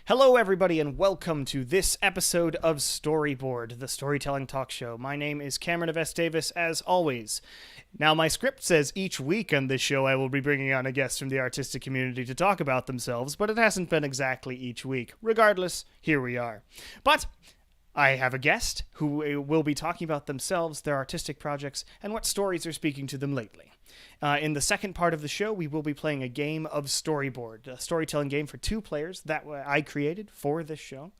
Hello, everybody, and welcome to this episode of Storyboard, the storytelling talk show. My name is Cameron of S. Davis, as always. Now, my script says each week on this show I will be bringing on a guest from the artistic community to talk about themselves, but it hasn't been exactly each week. Regardless, here we are. But I have a guest who will be talking about themselves, their artistic projects, and what stories are speaking to them lately. In the second part of the show, we will be playing a game of Storyboard, a storytelling game for two players that I created for this show.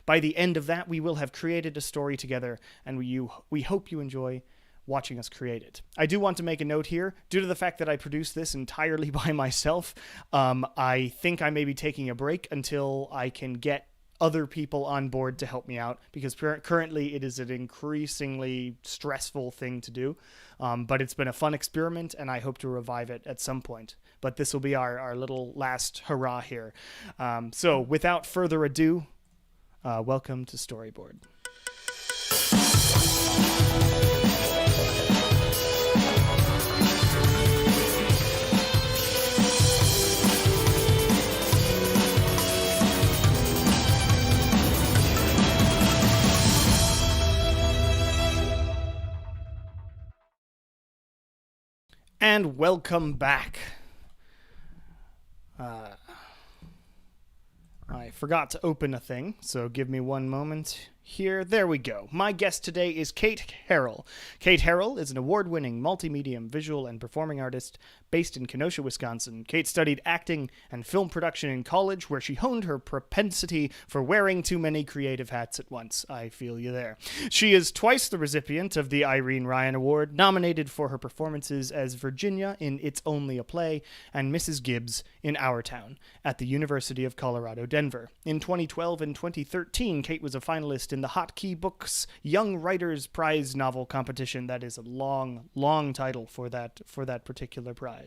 By the end of that, we will have created a story together, and we hope you enjoy watching us create it. I do want to make a note here, due to the fact that I produced this entirely by myself. I think I may be taking a break until I can get other people on board to help me out, because currently it is an increasingly stressful thing to do. But it's been a fun experiment, and I hope to revive it at some point. But this will be our little last hurrah here. So without further ado, welcome to Storyboard. And welcome back. I forgot to open a thing, so give me one moment here. There we go. My guest today is Kate Herrell. Kate Herrell is an award-winning multimedia visual and performing artist based in Kenosha, Wisconsin. Kate studied acting and film production in college, where she honed her propensity for wearing too many creative hats at once. I feel you there. She is twice the recipient of the Irene Ryan Award, nominated for her performances as Virginia in It's Only a Play and Mrs. Gibbs in Our Town at the University of Colorado, Denver. In 2012 and 2013, Kate was a finalist in the Hotkey Books Young Writers Prize novel competition. That is a long, long title for that particular prize.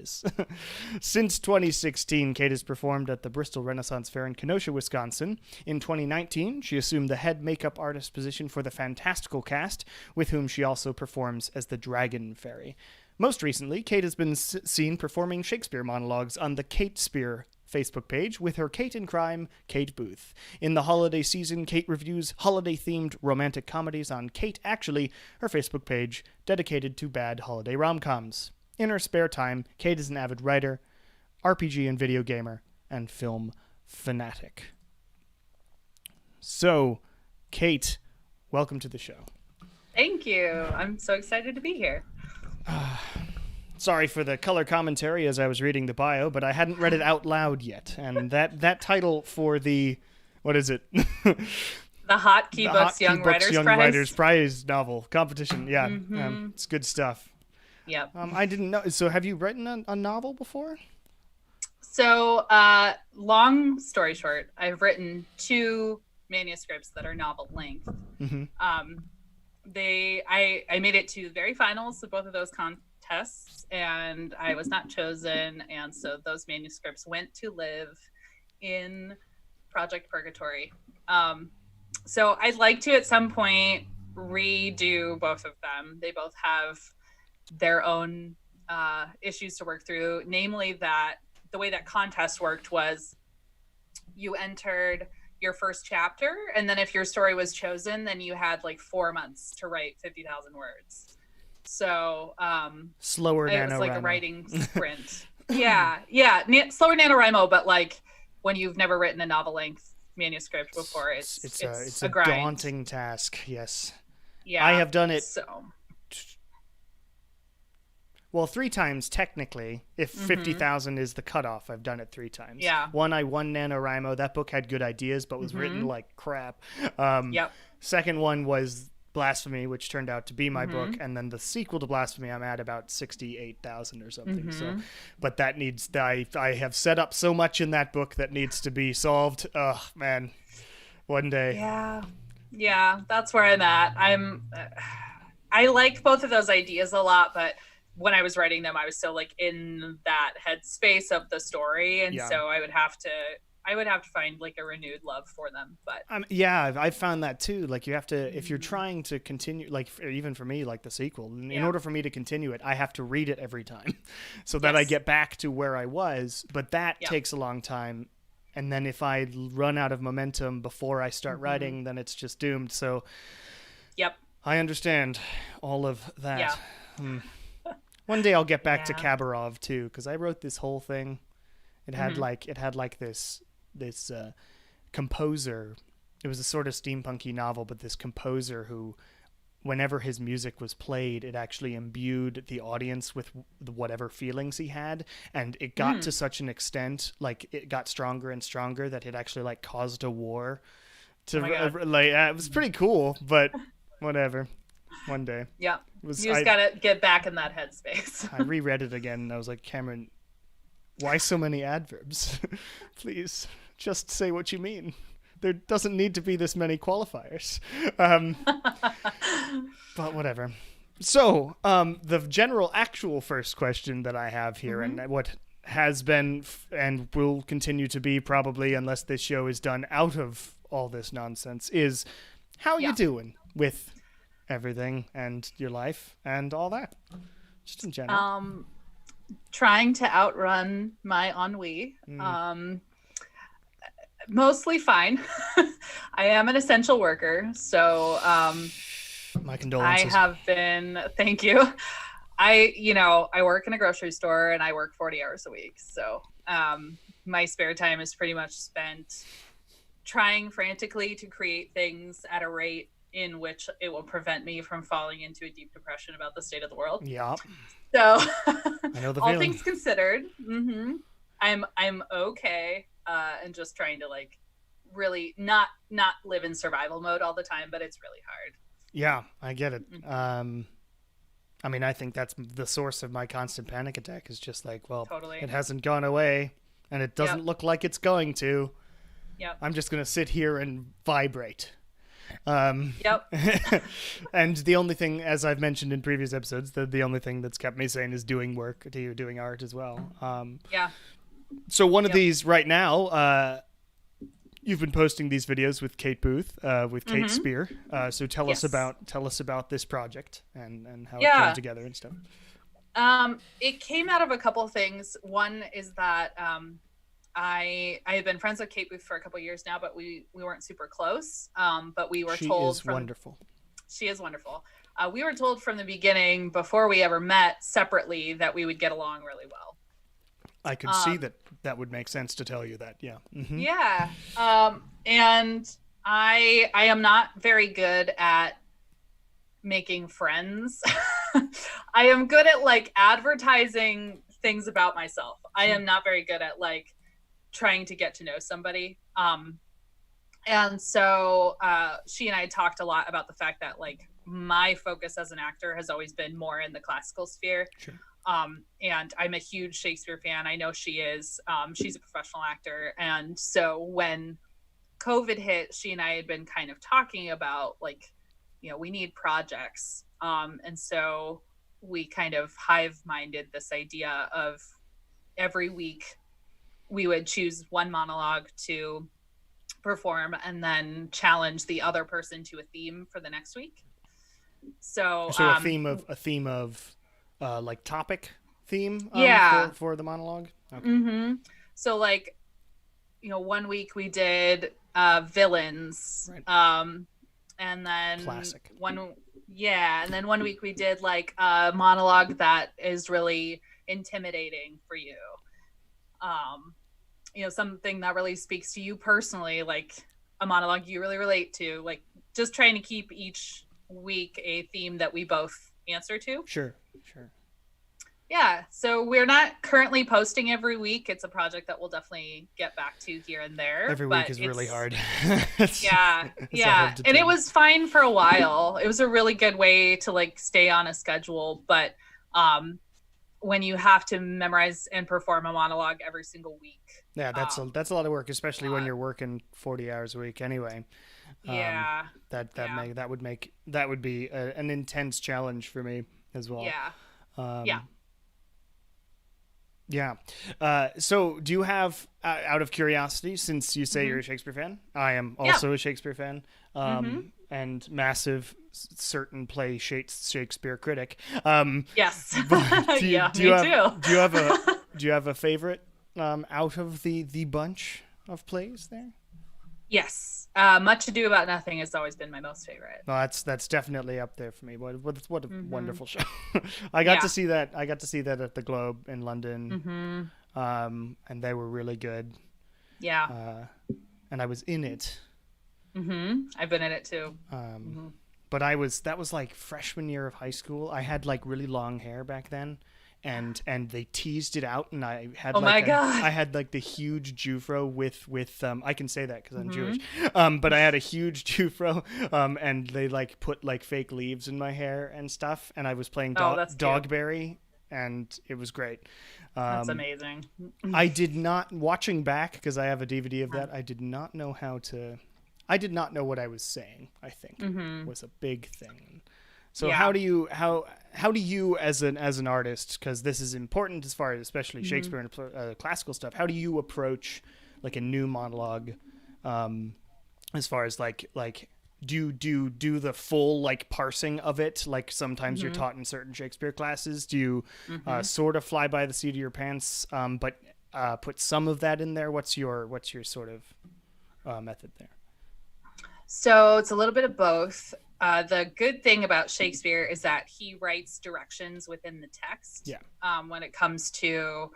Since 2016, Kate has performed at the Bristol Renaissance Faire in Kenosha, Wisconsin. In 2019, she assumed the head makeup artist position for the Fantastikal cast, with whom she also performs as the Dragon Faerie. Most recently, Kate has been seen performing Shakespeare monologues on the Kate Spear Facebook page with her Kate in Crime, Kate Booth. In the holiday season, Kate reviews holiday-themed romantic comedies on Kate Actually, her Facebook page dedicated to bad holiday rom-coms. In her spare time, Kate is an avid writer, RPG and video gamer, and film fanatic. So, Kate, welcome to the show. Thank you. I'm so excited to be here. Sorry for the color commentary as I was reading the bio, but I hadn't read it out loud yet. And that title for the, what is it? The Hotkey Books Young Writers Prize novel competition. Yeah, it's good stuff. Yep. I didn't know. So have you written a novel before? So, long story short, I've written 2 manuscripts that are novel length. Mm-hmm. I made it to the very finals of both of those contests, and I was not chosen, and so those manuscripts went to live in Project Purgatory. So I'd like to at some point redo both of them. They both have their own issues to work through, namely that the way that contest worked was you entered your first chapter, and then if your story was chosen, then you had like 4 months to write 50,000 words. So slower NaNoWriMo. It was like a writing sprint. yeah, slower NaNoWriMo, but like when you've never written a novel length manuscript before, it's a daunting task. Yes. Yeah, I have done it. So. Well, 3 times technically. If 50,000 is the cutoff, I've done it 3 times. Yeah. One, I won NaNoWriMo. That book had good ideas, but was written like crap. Yep. Second one was Blasphemy, which turned out to be my book, and then the sequel to Blasphemy, I'm at about 68,000 or something. So, but that needs. I have set up so much in that book that needs to be solved. Oh man, one day. Yeah, that's where I'm at. I like both of those ideas a lot, but when I was writing them, I was still like in that headspace of the story, and so I would have to find like a renewed love for them. But I've found that too. Like you have to, if you're trying to continue, like even for me, like the sequel, in order for me to continue it, I have to read it every time, so that I get back to where I was. But that takes a long time. and then if I run out of momentum before I start Mm-hmm. writing, then it's just doomed. So Yep. I understand all of that. Yeah. One day I'll get back to Yeah. Khabarov too, because I wrote this whole thing. It had like this composer. It was a sort of steampunky novel, but this composer who, whenever his music was played, it actually imbued the audience with whatever feelings he had, and it got to such an extent, like it got stronger and stronger, that it actually like caused a war. It was pretty cool, but whatever. One day. Yeah. You just gotta get back in that headspace. I reread it again and I was like, Cameron, why so many adverbs? Please, just say what you mean. There doesn't need to be this many qualifiers. But whatever. So, the general actual first question that I have here, and what has been and will continue to be probably, unless this show is done out of all this nonsense, is how are you doing with everything and your life and all that? Just in general. Trying to outrun my ennui. Mostly fine. I am an essential worker, so my condolences. I have been, thank you. I work in a grocery store and I work 40 hours a week. So my spare time is pretty much spent trying frantically to create things at a rate in which it will prevent me from falling into a deep depression about the state of the world. Yeah. So I know the all feeling. things considered, I'm okay, and just trying to like really not live in survival mode all the time, but it's really hard. Yeah, I get it. I mean, I think that's the source of my constant panic attack, is just like, well, Totally. It hasn't gone away and it doesn't look like it's going to. Yep. I'm just going to sit here and vibrate. Yep. And the only thing, as I've mentioned in previous episodes, the only thing that's kept me sane is doing art as well. Yeah. So one of these right now, you've been posting these videos with Kate Booth, with Kate Spear. So tell us about this project and how it came together and stuff. It came out of a couple of things. One is that I had been friends with Kate Booth for a couple of years now, but we weren't super close. But we were told wonderful. She is wonderful. We were told from the beginning, before we ever met separately, that we would get along really well. I could see that would make sense to tell you that. Yeah. Mm-hmm. Yeah. And I am not very good at making friends. I am good at like advertising things about myself. I am not very good at like trying to get to know somebody. And so she and I talked a lot about the fact that like my focus as an actor has always been more in the classical sphere. Sure. And I'm a huge Shakespeare fan. I know she is. She's a professional actor. And so when COVID hit, she and I had been kind of talking about like, we need projects. And so we kind of hive-minded this idea of every week we would choose one monologue to perform and then challenge the other person to a theme for the next week. So a theme of like topic theme for the monologue. Okay. So like, 1 week we did villains, right. And then classic. And then 1 week we did like a monologue that is really intimidating for you. Something that really speaks to you personally, like a monologue you really relate to, like just trying to keep each week a theme that we both answer to. Sure. Yeah, so we're not currently posting every week. It's a project that we'll definitely get back to here and there. Every week is really hard. Yeah. And it was fine for a while. It was a really good way to like stay on a schedule. But when you have to memorize and perform a monologue every single week. Yeah, that's a lot of work, especially when you're working 40 hours a week anyway. That would be an intense challenge for me as well. Yeah. So do you have, out of curiosity, since you say you're a Shakespeare fan, I am also a Shakespeare fan, and massive certain play Shakespeare critic. Yes. Do you have a favorite out of the bunch of plays there? Yes. Much Ado About Nothing has always been my most favorite. Well, that's definitely up there for me. What a wonderful show! I Yeah. got to see that. I got to see that at the Globe in London, and they were really good. Yeah. And I was in it. I've been in it too. But that was like freshman year of high school. I had like really long hair back then, and they teased it out, and I had my God. I had like the huge jufro with I can say that because I'm Jewish, but I had a huge jufro, and they like put like fake leaves in my hair and stuff, and I was playing Dogberry, and it was great. That's amazing. I did not, watching back because I have a DVD of that, I did not know what I was saying. I think was a big thing. So how do you as an artist, because this is important as far as especially Shakespeare and classical stuff, how do you approach like a new monologue, as far as like do the full like parsing of it, like sometimes you're taught in certain Shakespeare classes? Do you sort of fly by the seat of your pants, but put some of that in there? What's your sort of method there? So it's a little bit of both. The good thing about Shakespeare is that he writes directions within the text. Yeah. When it comes to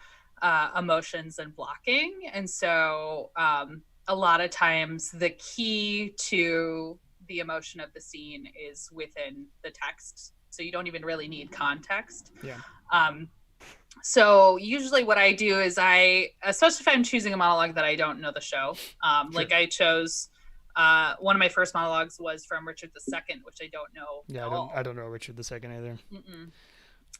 emotions and blocking, and so a lot of times the key to the emotion of the scene is within the text, so you don't even really need context. Yeah. So usually what I do is especially if I'm choosing a monologue that I don't know the show, like I chose one of my first monologues was from Richard II, which I don't know. Yeah, I don't know Richard II either.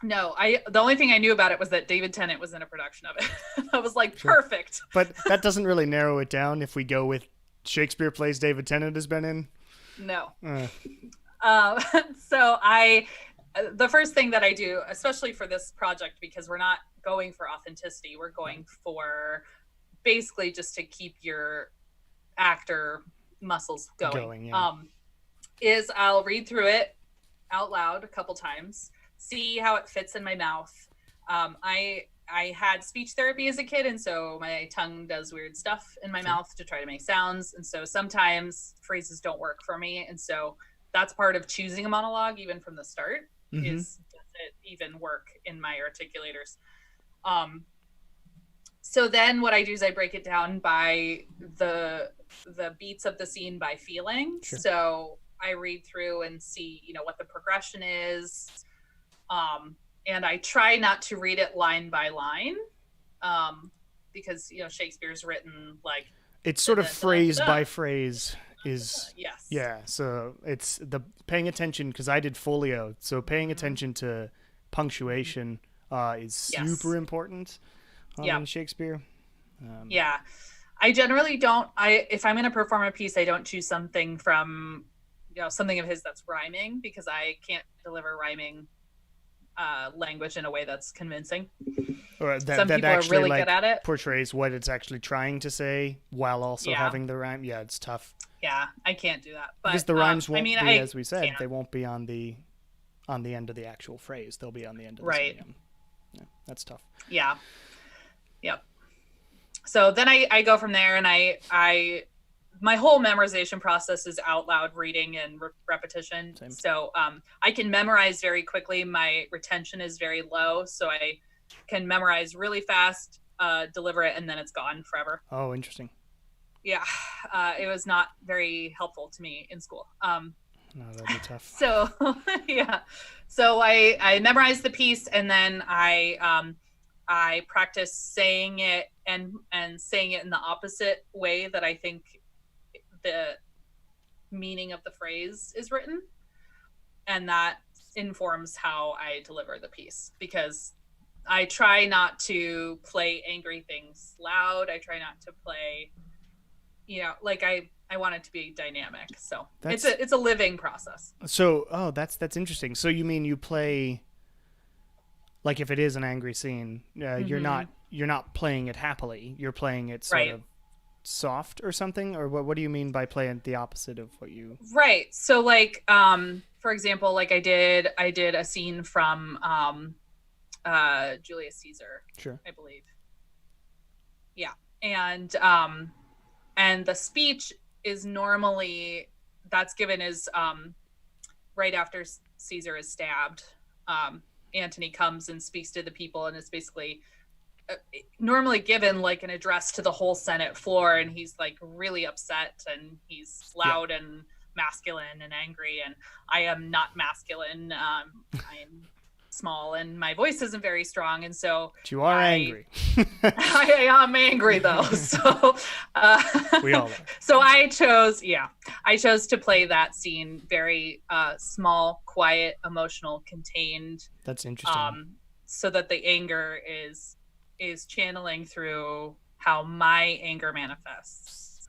No, the only thing I knew about it was that David Tennant was in a production of it. I was like, perfect. But that doesn't really narrow it down if we go with Shakespeare plays David Tennant has been in. No. So the first thing that I do, especially for this project, because we're not going for authenticity, we're going for basically just to keep your actor muscles going, is I'll read through it out loud a couple times, see how it fits in my mouth. I had speech therapy as a kid, and so my tongue does weird stuff in my mouth to try to make sounds, and so sometimes phrases don't work for me, and so that's part of choosing a monologue even from the start, is does it even work in my articulators. So then what I do is I break it down by the beats of the scene by feeling. Sure. So I read through and see, what the progression is. And I try not to read it line by line, because, Shakespeare's written like... It's sort of phrase by phrase is... Yes. Yeah, so it's the paying attention, because I did folio, so paying attention to punctuation is super important in Shakespeare. Yeah. I generally don't, if I'm going to perform a piece, I don't choose something from, something of his that's rhyming, because I can't deliver rhyming language in a way that's convincing. Or some people actually, are really good at it. Portrays what it's actually trying to say while also having the rhyme. Yeah, it's tough. Yeah, I can't do that. But, because the rhymes won't be, as we said, they won't be on the end of the actual phrase. They'll be on the end of the idiom. Yeah, that's tough. Yeah. Yep. So then I go from there, and my whole memorization process is out loud reading and repetition. Same. So I can memorize very quickly. My retention is very low, so I can memorize really fast, deliver it, and then it's gone forever. Oh, interesting. Yeah, it was not very helpful to me in school. No, that'd be tough. So yeah, so I memorized the piece, and then I practice saying it and saying it in the opposite way that I think the meaning of the phrase is written, and that informs how I deliver the piece, because I try not to play angry things loud. I try not to play, like I want it to be dynamic. So it's a living process. So that's interesting. So you mean you play, like if it is an angry scene, you're not playing it happily. You're playing it sort of soft or something, or what do you mean by playing the opposite of what you... Right. So like for example, like I did a scene from Julius Caesar. Sure. I believe. Yeah. And And the speech is normally, that's given as right after Caesar is stabbed. Antony comes and speaks to the people, and it's basically normally given like an address to the whole Senate floor, and he's like really upset, and he's loud and masculine and angry, and I am not masculine. I am small and my voice isn't very strong, and so but you are angry. I am angry though. So we all are. So I chose to play that scene very small, quiet, emotional, contained. That's interesting. So that the anger is channeling through how my anger manifests,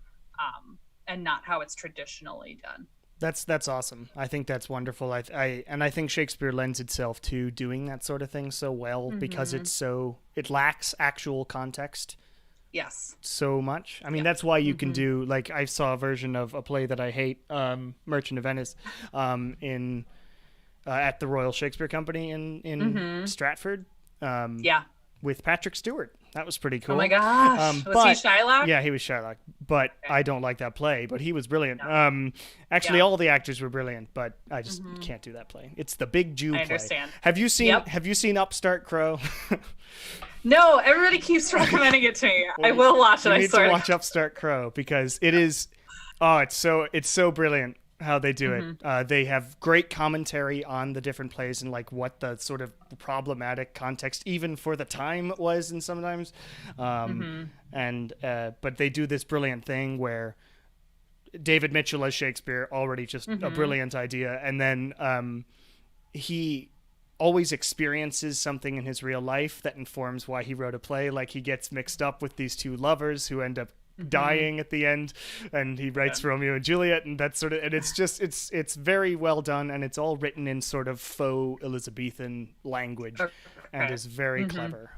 and not how it's traditionally done. That's awesome. I think that's wonderful. I think Shakespeare lends itself to doing that sort of thing so well, because it lacks actual context. Yes. So much. I mean, that's why you can do, like, I saw a version of a play that I hate, Merchant of Venice, at the Royal Shakespeare Company in Stratford. With Patrick Stewart. That was pretty cool. Oh my gosh. Was he Shylock? Yeah, he was Shylock. But I don't like that play, but he was brilliant. No. Actually, all the actors were brilliant, but I just can't do that play. It's the big Jew play. I understand. Have you seen Upstart Crow? No, everybody keeps recommending it to me. Well, I will watch it, I swear. You need to watch Upstart Crow, because it is it's so brilliant how they do it. They have great commentary on the different plays and like what the sort of problematic context even for the time was, and sometimes but they do this brilliant thing where David Mitchell as Shakespeare, already just a brilliant idea, and then he always experiences something in his real life that informs why he wrote a play. Like, he gets mixed up with these two lovers who end up dying at the end, and he writes Romeo and Juliet, and that sort of, and it's just it's very well done, and it's all written in sort of faux Elizabethan language, and is very clever.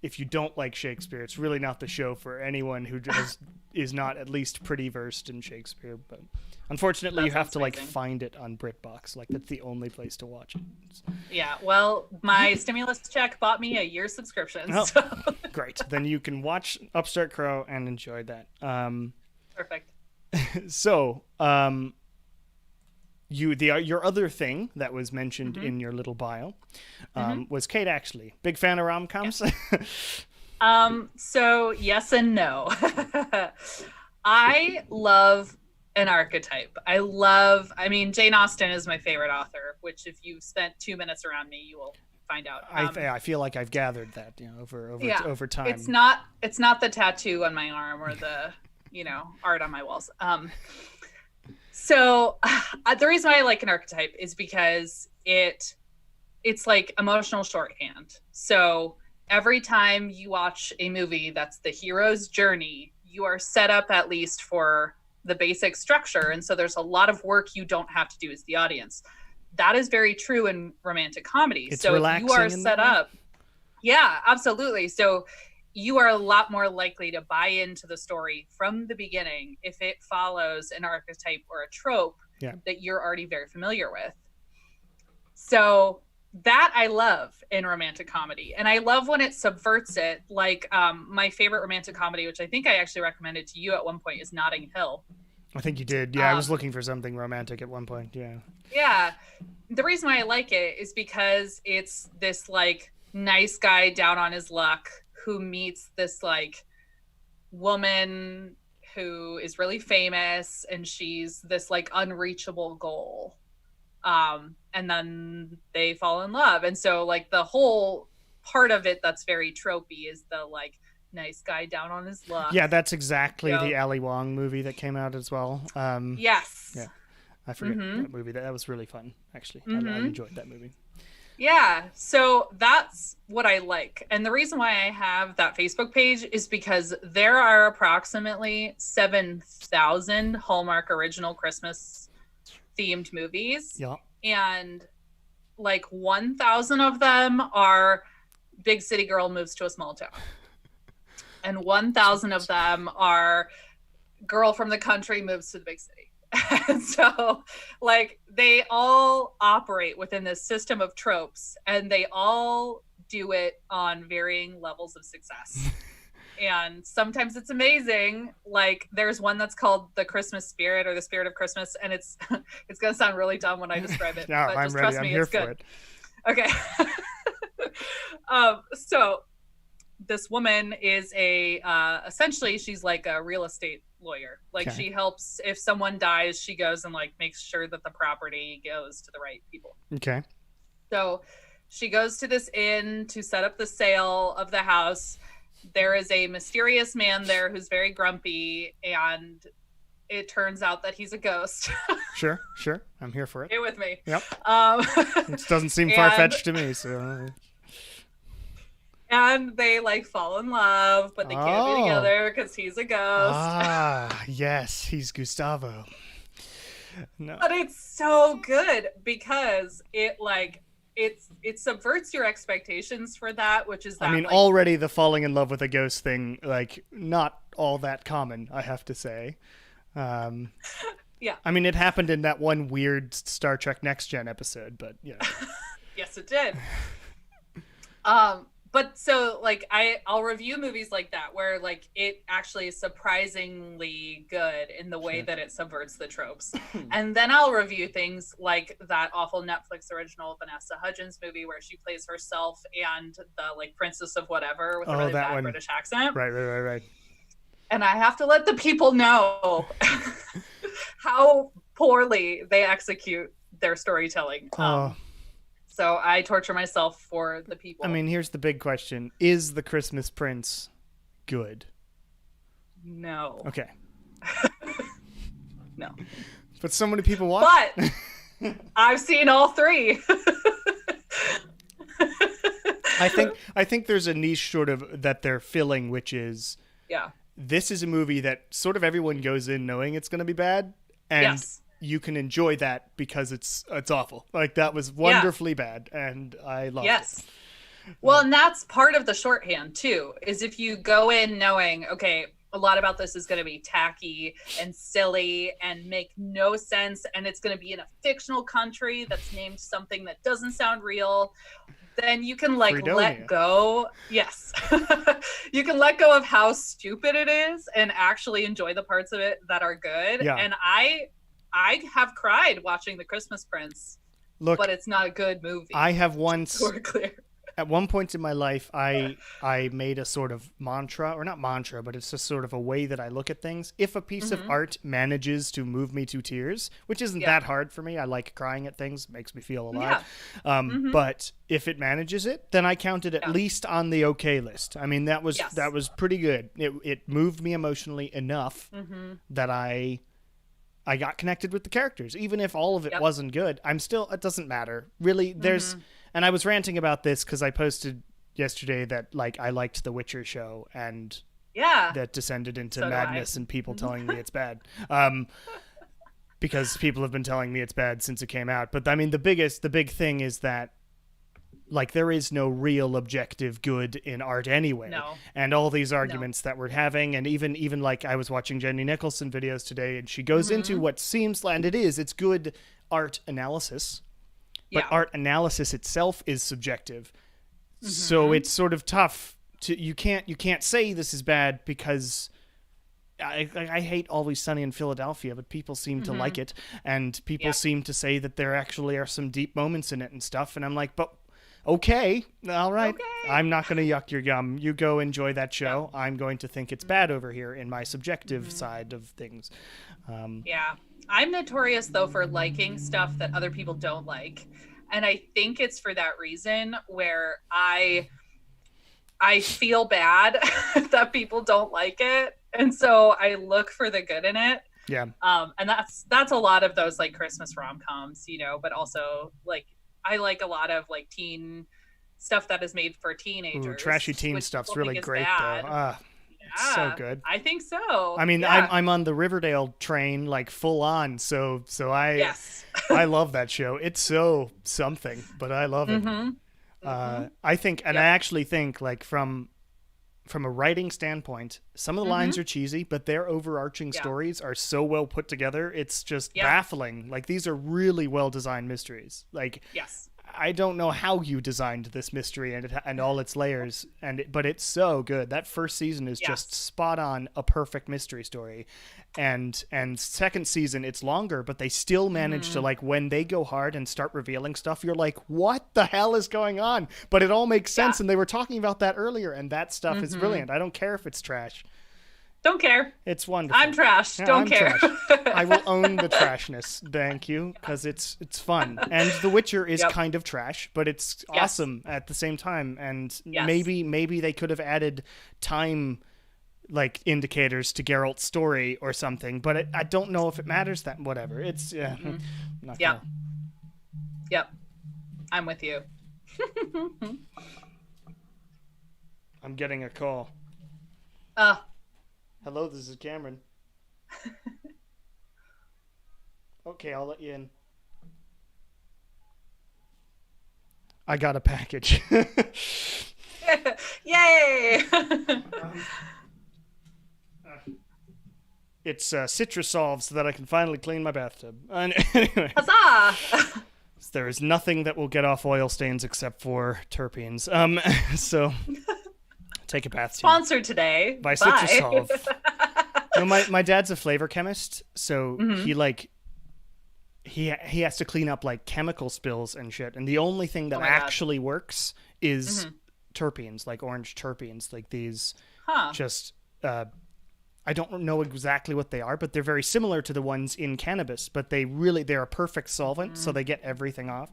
If you don't like Shakespeare, it's really not the show for anyone who is not at least pretty versed in Shakespeare. But unfortunately, you have to like find it on BritBox. Like, that's the only place to watch it. Yeah, well, my stimulus check bought me a year subscription. Oh, so. Great. Then you can watch Upstart Crow and enjoy that. Perfect. So, your other thing that was mentioned in your little bio was Kate Ashley. Big fan of rom-coms? Yeah. So yes and no. I love an archetype. I mean, Jane Austen is my favorite author, which if you've spent 2 minutes around me, you will find out. I feel like I've gathered that, over time. It's not the tattoo on my arm or the, art on my walls. So the reason why I like an archetype is because it's like emotional shorthand. So every time you watch a movie that's the hero's journey, you are set up at least for the basic structure. And so there's a lot of work you don't have to do as the audience. That is very true in romantic comedy. It's so if you are set up. Yeah, absolutely. So you are a lot more likely to buy into the story from the beginning if it follows an archetype or a trope that you're already very familiar with. So that I love in romantic comedy. And I love when it subverts it. Like my favorite romantic comedy, which I think I actually recommended to you at one point, is Notting Hill. I think you did. Yeah, I was looking for something romantic at one point. Yeah. Yeah. The reason why I like it is because it's this like nice guy down on his luck who meets this like woman who is really famous, and she's this like unreachable goal. And then they fall in love. And so like the whole part of it that's very tropey is the like nice guy down on his luck. Yeah, that's exactly the Ali Wong movie that came out as well. Yes. Yeah. I forget that movie. That was really fun, actually. I enjoyed that movie. Yeah, so that's what I like. And the reason why I have that Facebook page is because there are approximately 7,000 Hallmark original Christmas themed movies. Yeah. And like 1,000 of them are big city girl moves to a small town. And 1,000 of them are girl from the country moves to the big city. And so like they all operate within this system of tropes, and they all do it on varying levels of success. and sometimes it's amazing. Like there's one that's called The Christmas Spirit or The Spirit of Christmas, and it's gonna sound really dumb when I describe it. No, but I'm just ready. trust I'm me, here it's for good. it. Okay. So this woman is essentially she's like a real estate lawyer. Like she helps, if someone dies, she goes and like makes sure that the property goes to the right people. Okay. So she goes to this inn to set up the sale of the house. There is a mysterious man there who's very grumpy, and it turns out that he's a ghost. Sure. I'm here for it. Stay with me. Yep. It doesn't seem far-fetched to me, so... And they like fall in love, but they can't be together because he's a ghost. Ah, yes, he's Gustavo. No. But it's so good because it subverts your expectations for that, which is that, I mean, like, already the falling in love with a ghost thing, like, not all that common, I have to say. Yeah. I mean, it happened in that one weird Star Trek Next Gen episode, but yeah. Yes, it did. But so like I'll review movies like that where like it actually is surprisingly good in the way that it subverts the tropes. And then I'll review things like that awful Netflix original Vanessa Hudgens movie where she plays herself and the like princess of whatever with a really bad British accent. Right. And I have to let the people know how poorly they execute their storytelling. So I torture myself for the people. I mean, here's the big question. Is The Christmas Prince good? No. Okay. No. But so many people watch. But I've seen all three. I think there's a niche sort of that they're filling, which is this is a movie that sort of everyone goes in knowing it's going to be bad. And you can enjoy that because it's awful. Like that was wonderfully bad, and I loved it. Well, and that's part of the shorthand too. Is if you go in knowing, okay, a lot about this is going to be tacky and silly and make no sense, and it's going to be in a fictional country that's named something that doesn't sound real. Then you can like Fredonia. let go. Yes, you can let go of how stupid it is and actually enjoy the parts of it that are good. Yeah. And I have cried watching The Christmas Prince, but it's not a good movie. I have once, clear. At one point in my life, I made a sort of mantra, or not mantra, but it's just sort of a way that I look at things. If a piece of art manages to move me to tears, which isn't that hard for me, I like crying at things, makes me feel alive. But if it manages it, then I count it at least on the okay list. I mean, that was pretty good. It moved me emotionally enough that I got connected with the characters. Even if all of it wasn't good, it doesn't matter. Really, and I was ranting about this because I posted yesterday that like I liked the Witcher show and that descended into madness and people telling me it's bad. Because people have been telling me it's bad since it came out. But I mean, the big thing is that like there is no real objective good in art anyway. No. And all these arguments that we're having, and even like I was watching Jenny Nicholson videos today, and she goes into what seems, and it's good art analysis, but art analysis itself is subjective. So it's sort of tough to, you can't say this is bad because I hate Always Sunny in Philadelphia, but people seem to like it, and people seem to say that there actually are some deep moments in it and stuff, and I'm like, but okay, all right. Okay. I'm not going to yuck your gum. You go enjoy that show. I'm going to think it's bad over here in my subjective side of things. I'm notorious, though, for liking stuff that other people don't like. And I think it's for that reason where I feel bad that people don't like it. And so I look for the good in it. Yeah. And that's a lot of those like Christmas rom-coms, but also like I like a lot of like teen stuff that is made for teenagers. Ooh, trashy teen stuff's really great though. It's so good. I think so. I mean, I'm on the Riverdale train like full on, so I I love that show. It's so something, but I love it. I think, and I actually think like from a writing standpoint, some of the lines are cheesy, but their overarching stories are so well put together. It's just baffling. Like these are really well designed mysteries. Like I don't know how you designed this mystery and all its layers, but it's so good. That first season is just spot on, a perfect mystery story, and second season it's longer, but they still manage to, like, when they go hard and start revealing stuff, you're like, what the hell is going on? But it all makes sense, and they were talking about that earlier, and that stuff is brilliant. I don't care if it's trash. Don't care. It's wonderful. I'm trash. Yeah, don't care. Trash. I will own the trashness. Thank you, because it's fun. And The Witcher is kind of trash, but it's awesome at the same time. And maybe they could have added time, like, indicators to Geralt's story or something. But I don't know if it matters. That whatever. It's Yep. I'm with you. I'm getting a call. Hello, this is Cameron. Okay, I'll let you in. I got a package. Yay! It's citrus solve so that I can finally clean my bathtub. Anyway. Huzzah! There is nothing that will get off oil stains except for terpenes. So... Take a bath. Sponsored today by Citrus Solve. My dad's a flavor chemist, so he has to clean up like chemical spills and shit. And the only thing that actually works is terpenes, like orange terpenes, like these. Just I don't know exactly what they are, but they're very similar to the ones in cannabis. But they're a perfect solvent, so they get everything off.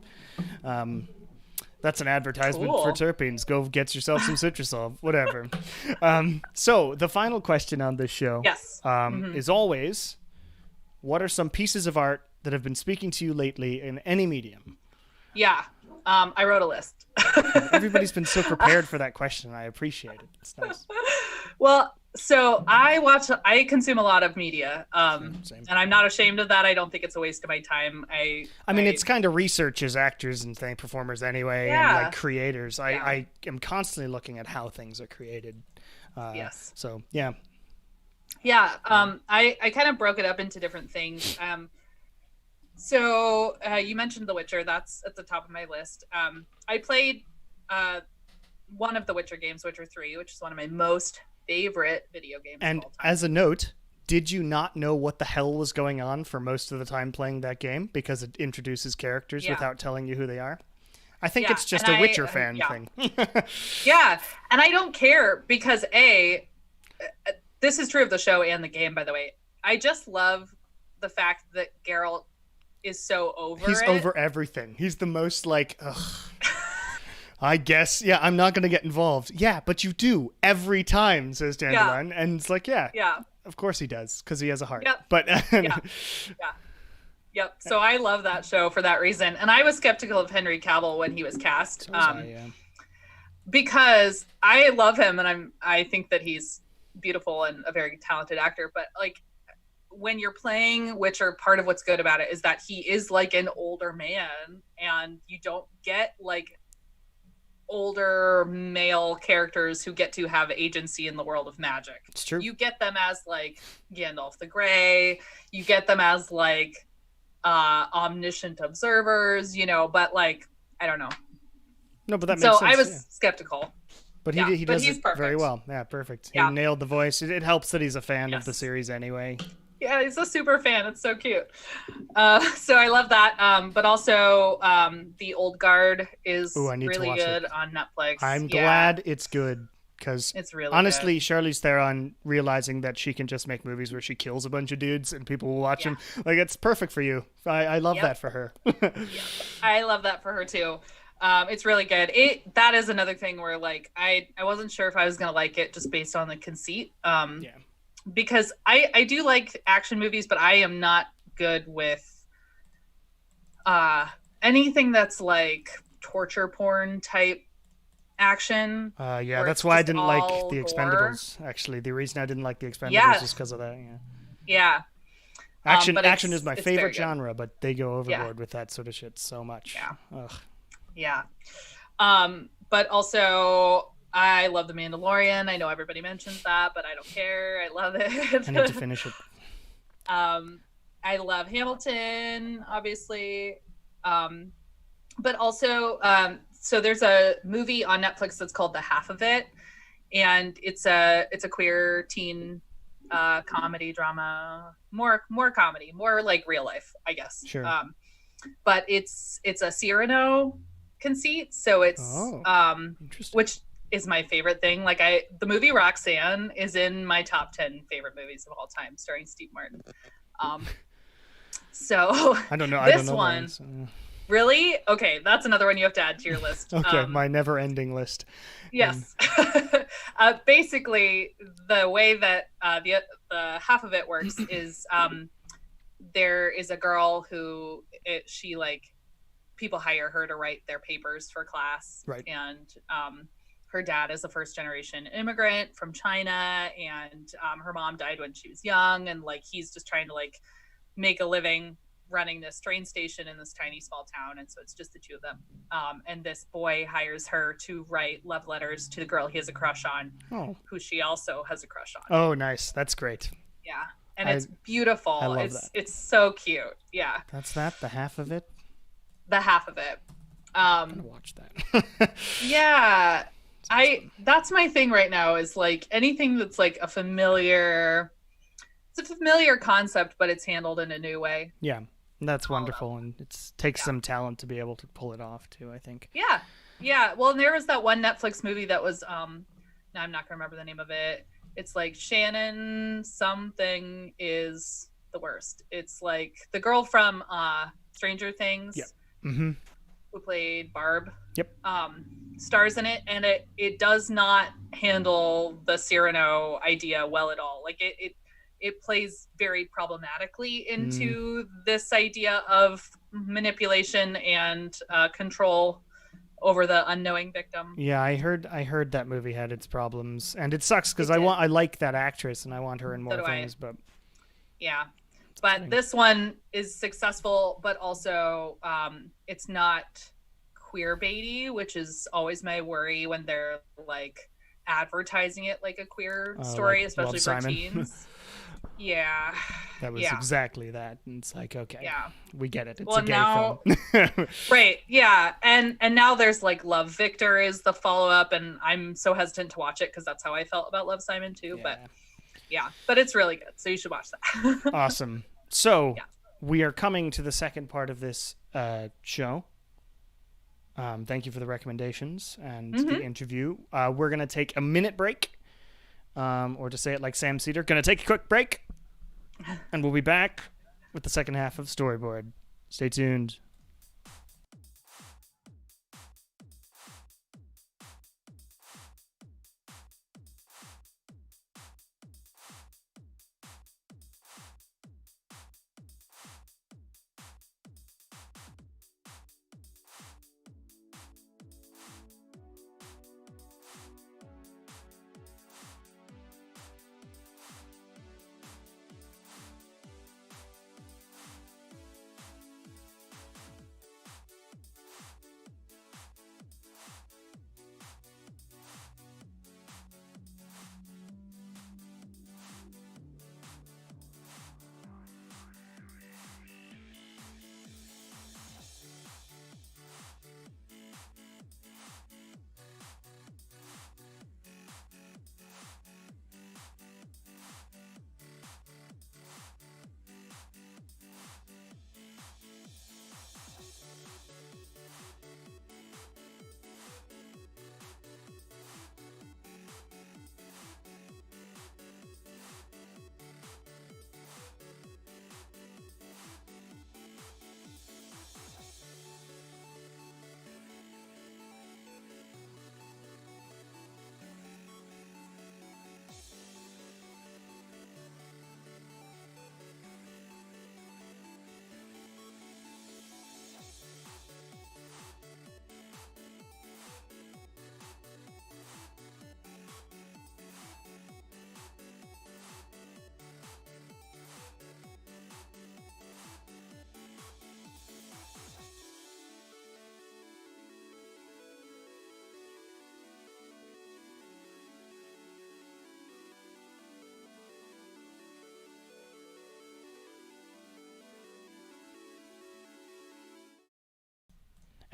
That's an advertisement for terpenes. Go get yourself some Citrusol, whatever. So the final question on this show is always, what are some pieces of art that have been speaking to you lately in any medium? Yeah, I wrote a list. Everybody's been so prepared for that question. I appreciate it. It's nice. Well, so I consume a lot of media, and I'm not ashamed of that. I don't think it's a waste of my time. I mean, it's kind of research as actors and performers anyway, and like creators. I am constantly looking at how things are created. So, yeah. Yeah, I kind of broke it up into different things. So you mentioned The Witcher. That's at the top of my list. I played one of the Witcher games, Witcher 3, which is one of my most favorite video games and of all time. As a note, did you not know what the hell was going on for most of the time playing that game because it introduces characters without telling you who they are? I think it's just a Witcher fan thing. Yeah, and I don't care because this is true of the show and the game, by the way. I just love the fact that Geralt is so over He's over everything. He's the most like, ugh. I guess, I'm not going to get involved. Yeah, but you do every time, says Dandelion. Yeah. And it's like, of course he does, because he has a heart. Yep. But Yep. So I love that show for that reason. And I was skeptical of Henry Cavill when he was cast. Because I love him, and I think that he's beautiful and a very talented actor. But like, when you're playing Witcher, part of what's good about it is that he is like an older man, and you don't get like older male characters who get to have agency in the world of magic. It's true. You get them as like Gandalf the Grey. You get them as like omniscient observers, but like, I don't know. No, but that makes sense. So I was skeptical. But he does it very well. Yeah, perfect. He nailed the voice. It helps that he's a fan of the series anyway. Yeah, he's a super fan. It's so cute. So I love that. But also, The Old Guard is really good on Netflix. I'm glad it's good because it's really honestly, good. Charlize Theron realizing that she can just make movies where she kills a bunch of dudes and people will watch them. Like, it's perfect for you. I love that for her. I love that for her too. It's really good. That is another thing where like I wasn't sure if I was gonna like it just based on the conceit. Because I do like action movies, but I am not good with anything that's like torture porn type action. That's why I didn't like The Expendables. Actually, the reason I didn't like The Expendables is because of that. Action is my favorite genre, but they go overboard with that sort of shit so much. But also, I love The Mandalorian. I know everybody mentions that, but I don't care. I love it. I need to finish it. I love Hamilton, obviously. but also, so there's a movie on Netflix that's called The Half of It, and it's a queer teen comedy drama, more comedy, more like real life, I guess. Sure. But it's a Cyrano conceit, so it's interesting. which is my favorite thing. Like the movie Roxanne is in my top 10 favorite movies of all time, starring Steve Martin. So I don't know. This I don't know one, that, so. really? Okay, that's another one you have to add to your list. Okay, my never-ending list. Yes. Basically, the way that the half of it works is there is a girl who she like people hire her to write their papers for class, right? And her dad is a first-generation immigrant from China, and her mom died when she was young, and like he's just trying to like make a living running this train station in this tiny small town, and so it's just the two of them. And this boy hires her to write love letters to the girl he has a crush on, who she also has a crush on. Oh, nice. That's great. Yeah, and it's beautiful. I love that. It's so cute. Yeah. That's the half of it. The half of it. I'm gonna watch that. Yeah, that's my thing right now. Is like anything that's like a familiar. It's a familiar concept, but it's handled in a new way. Yeah. That's wonderful, and it takes some talent to be able to pull it off too, I think. Yeah. Well, and there was that one Netflix movie that was now I'm not gonna remember the name of it. It's like Shannon something is the worst. It's like the girl from Stranger Things. Yep. Mm-hmm. Who played Barb. Yep. Stars in it, and it does not handle the Cyrano idea well at all. Like it plays very problematically into this idea of manipulation and control over the unknowing victim. Yeah, I heard that movie had its problems, and it sucks because I like that actress and I want her in more things, but yeah. But this one is successful, but also it's not queer baity, which is always my worry when they're like advertising it like a queer story, like especially for teens. Yeah. That was exactly that. And it's like, okay, yeah, we get it. It's a gay film. Right. Yeah. And now there's like Love Victor is the follow-up, and I'm so hesitant to watch it because that's how I felt about Love, Simon too. Yeah. But it's really good. So you should watch that. Awesome. So we are coming to the second part of this show. Thank you for the recommendations and the interview. We're going to take a minute break. Or to say it like Sam Cedar, gonna take a quick break, and we'll be back with the second half of Storyboard. Stay tuned.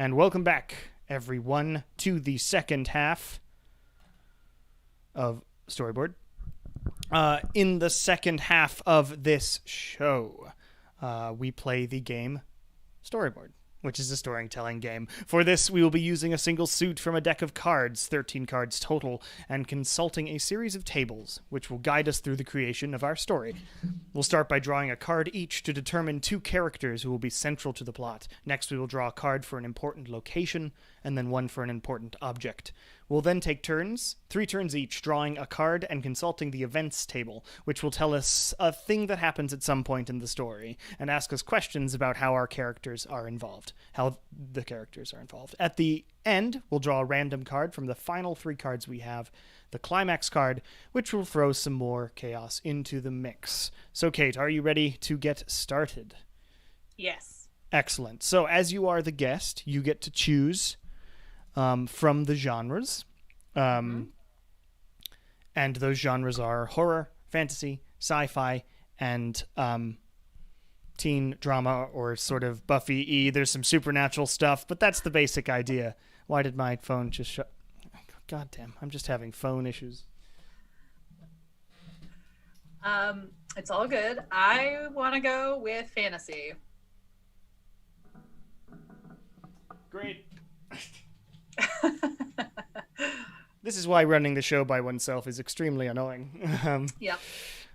And welcome back, everyone, to the second half of Storyboard. In the second half of this show, we play the game Storyboard, which is a storytelling game. For this, we will be using a single suit from a deck of cards, 13 cards total, and consulting a series of tables, which will guide us through the creation of our story. We'll start by drawing a card each to determine 2 characters who will be central to the plot. Next, we will draw a card for an important location, and then one for an important object. We'll then take turns, 3 turns each, drawing a card and consulting the events table, which will tell us a thing that happens at some point in the story, and ask us questions about how our characters are involved, how the characters are involved. At the end, we'll draw a random card from the final 3 cards we have, the climax card, which will throw some more chaos into the mix. So, Kate, are you ready to get started? Yes. Excellent. So, as you are the guest, you get to choose from the genres. And those genres are horror, fantasy, sci-fi, and teen drama, or sort of Buffy-y. There's some supernatural stuff, but that's the basic idea. Why did my phone just shut? God damn, I'm just having phone issues. It's all good. I want to go with fantasy. Great. This is why running the show by oneself is extremely annoying. Yep.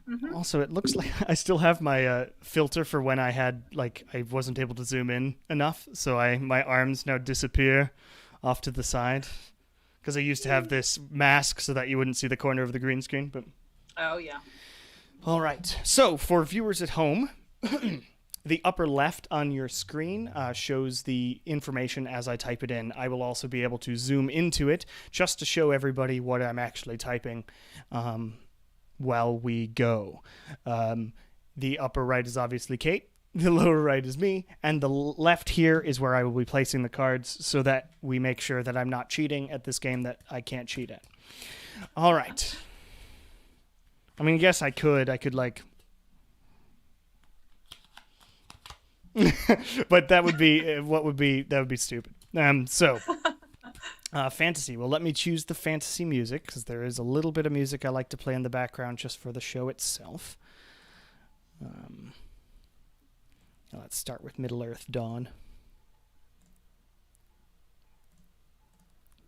Mm-hmm. Also, it looks like I still have my filter for when I wasn't able to zoom in enough, so my arms now disappear off to the side. Because I used to have this mask so that you wouldn't see the corner of the green screen. But oh, yeah. All right. So, for viewers at home, the upper left on your screen shows the information as I type it in. I will also be able to zoom into it just to show everybody what I'm actually typing while we go. The upper right is obviously Kate. The lower right is me. And the left here is where I will be placing the cards so that we make sure that I'm not cheating at this game that I can't cheat at. All right. I mean, I guess I could like... but that would be stupid. Fantasy. Well, let me choose the fantasy music, because there is a little bit of music I like to play in the background just for the show itself. Let's start with Middle-earth Dawn.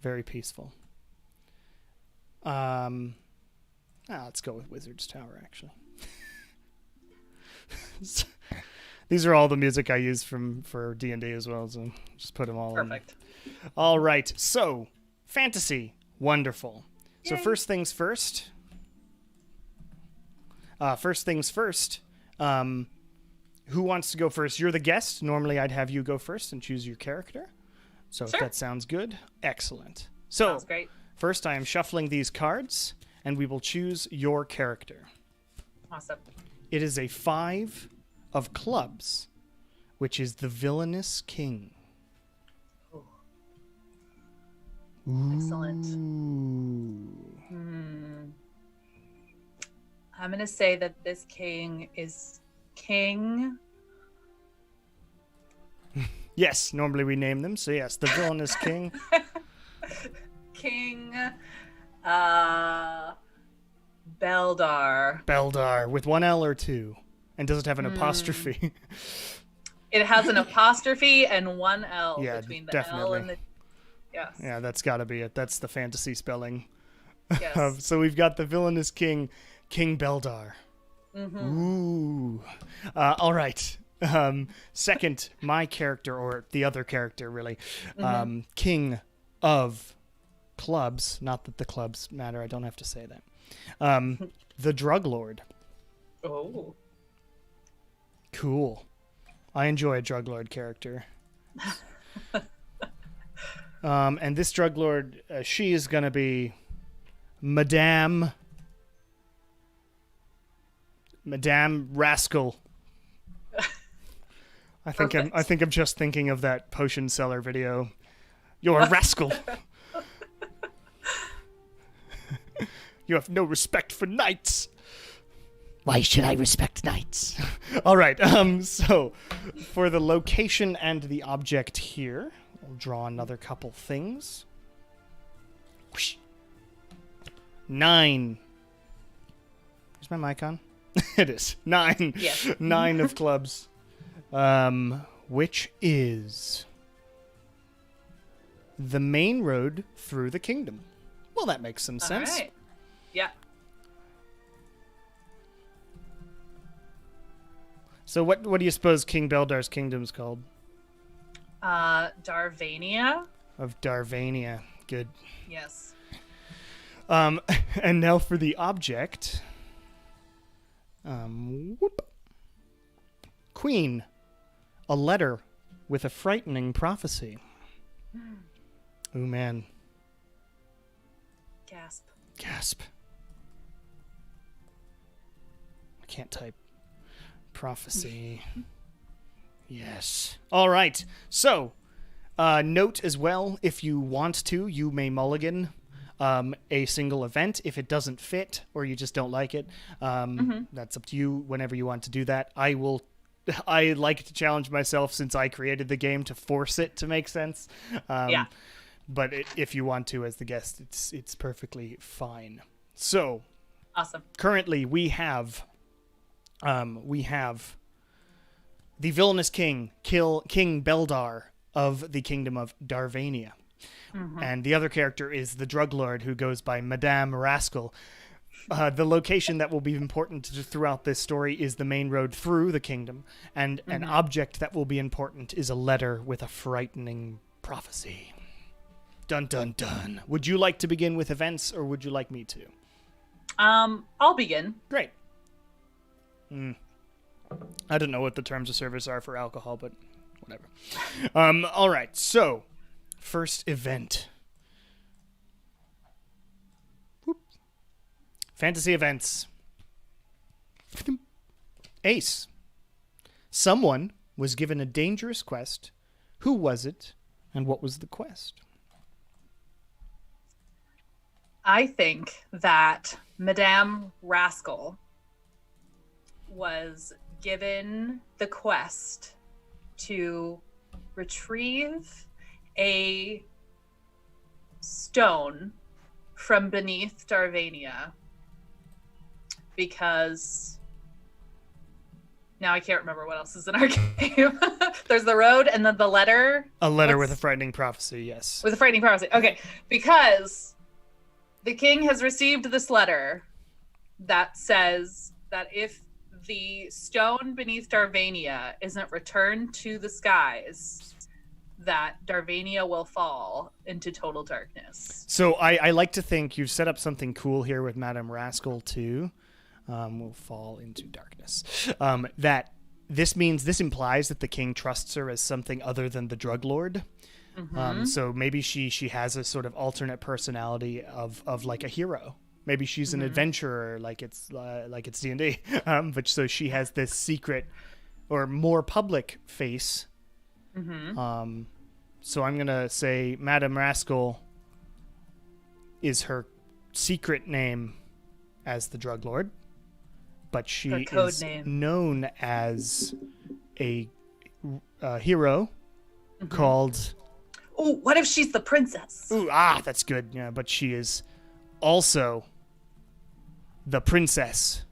Very peaceful. Let's go with Wizard's Tower, actually. These are all the music I use for D&D as well, so just put them all in. Perfect. All right, so fantasy, wonderful. Yay. So first things first. Who wants to go first? You're the guest. Normally, I'd have you go first and choose your character. So sure. If that sounds good, excellent. So sounds great. First, I am shuffling these cards, and we will choose your character. Awesome. It is a 5 of clubs, which is the villainous king. Ooh. Ooh. Excellent. I'm going to say that this king is King. Yes, normally we name them. So yes, the villainous king. King Beldar. Beldar, with 1 L or 2. And does it have an apostrophe? It has an apostrophe and 1 L between the definitely. L and the... Yes. Yeah, that's got to be it. That's the fantasy spelling. Yes. So we've got the villainous king, King Beldar. Mm-hmm. Ooh. All right. Second, my character, or the other character, really. King of clubs. Not that the clubs matter. I don't have to say that. The Drug Lord. Oh. Cool. I enjoy a Drug Lord character. And this Drug Lord, she is going to be Madame Rascal. I think I'm just thinking of that potion seller video. You're a rascal. You have no respect for knights. Why should I respect knights? All right. So for the location and the object here, We'll draw another couple things. Whoosh. 9. Is my mic on? It is. 9. Yes. 9 of clubs. Which is the main road through the kingdom. Well, that makes some sense. All right. Yeah. So what do you suppose King Beldar's kingdom's called? Darvania. Of Darvania. Good. Yes. And now for the object. Whoop. Queen. A letter with a frightening prophecy. Ooh, man. Gasp. I can't type. Prophecy. Yes. All right. So, note as well, if you want to, you may mulligan a single event if it doesn't fit or you just don't like it. That's up to you whenever you want to do that. I like to challenge myself since I created the game to force it to make sense. Yeah. But if you want to as the guest, it's perfectly fine. So, Awesome. Currently we have the villainous king, King Beldar of the kingdom of Darvania. And the other character is the drug lord who goes by Madame Rascal. The location that will be important throughout this story is the main road through the kingdom, and an object that will be important is a letter with a frightening prophecy. Dun, dun, dun. Would you like to begin with events, or would you like me to? I'll begin. Great. I don't know what the terms of service are for alcohol, but whatever. All right, so first event. Whoop. Fantasy events. Ace. Someone was given a dangerous quest. Who was it, and what was the quest? I think that Madame Rascal was given the quest to retrieve a stone from beneath Darvania because now I can't remember what else is in our game. There's the road and then the letter. A letter with a frightening prophecy, yes. With a frightening prophecy. Okay, because the king has received this letter that says that if the stone beneath Darvania isn't returned to the skies, that Darvania will fall into total darkness. So I like to think you've set up something cool here with Madame Rascal too. Will fall into darkness. That this implies that the king trusts her as something other than the drug lord. So maybe she has a sort of alternate personality of like a hero. Maybe she's an adventurer, like it's D&D. But so she has this secret or more public face. So I'm gonna say Madame Rascal is her secret name as the drug lord, but she is known as a hero called. Oh, what if she's the princess? Ooh, that's good. Yeah, but she is also the princess,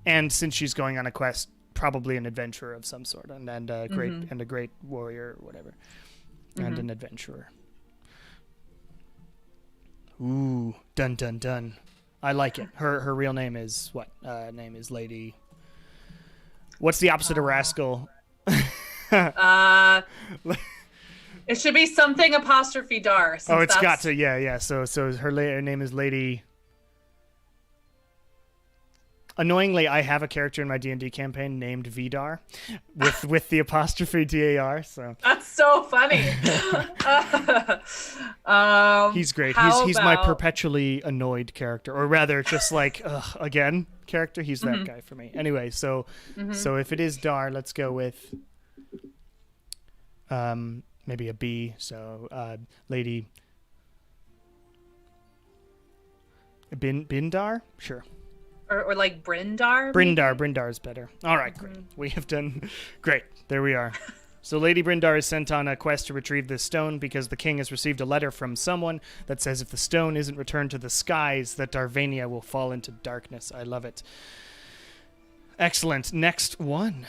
and since she's going on a quest, probably an adventurer of some sort, and a great warrior, or whatever, and an adventurer. Ooh, dun dun dun! I like it. Her real name is what? Name is Lady. What's the opposite of rascal? It should be something apostrophe dar. Oh, it's got to, yeah. So her name is Lady. Annoyingly, I have a character in my D&D campaign named Vidar, with the apostrophe DAR. So that's so funny. He's great. He's my perpetually annoyed character, or rather, just like again character. He's that guy for me. Anyway, so if it is Dar, let's go with maybe a B. So Lady Bindar, sure. Or like Brindar? Brindar is better. All right, great. We have done great. There we are. So Lady Brindar is sent on a quest to retrieve this stone because the king has received a letter from someone that says if the stone isn't returned to the skies, that Darvania will fall into darkness. I love it. Excellent. Next one.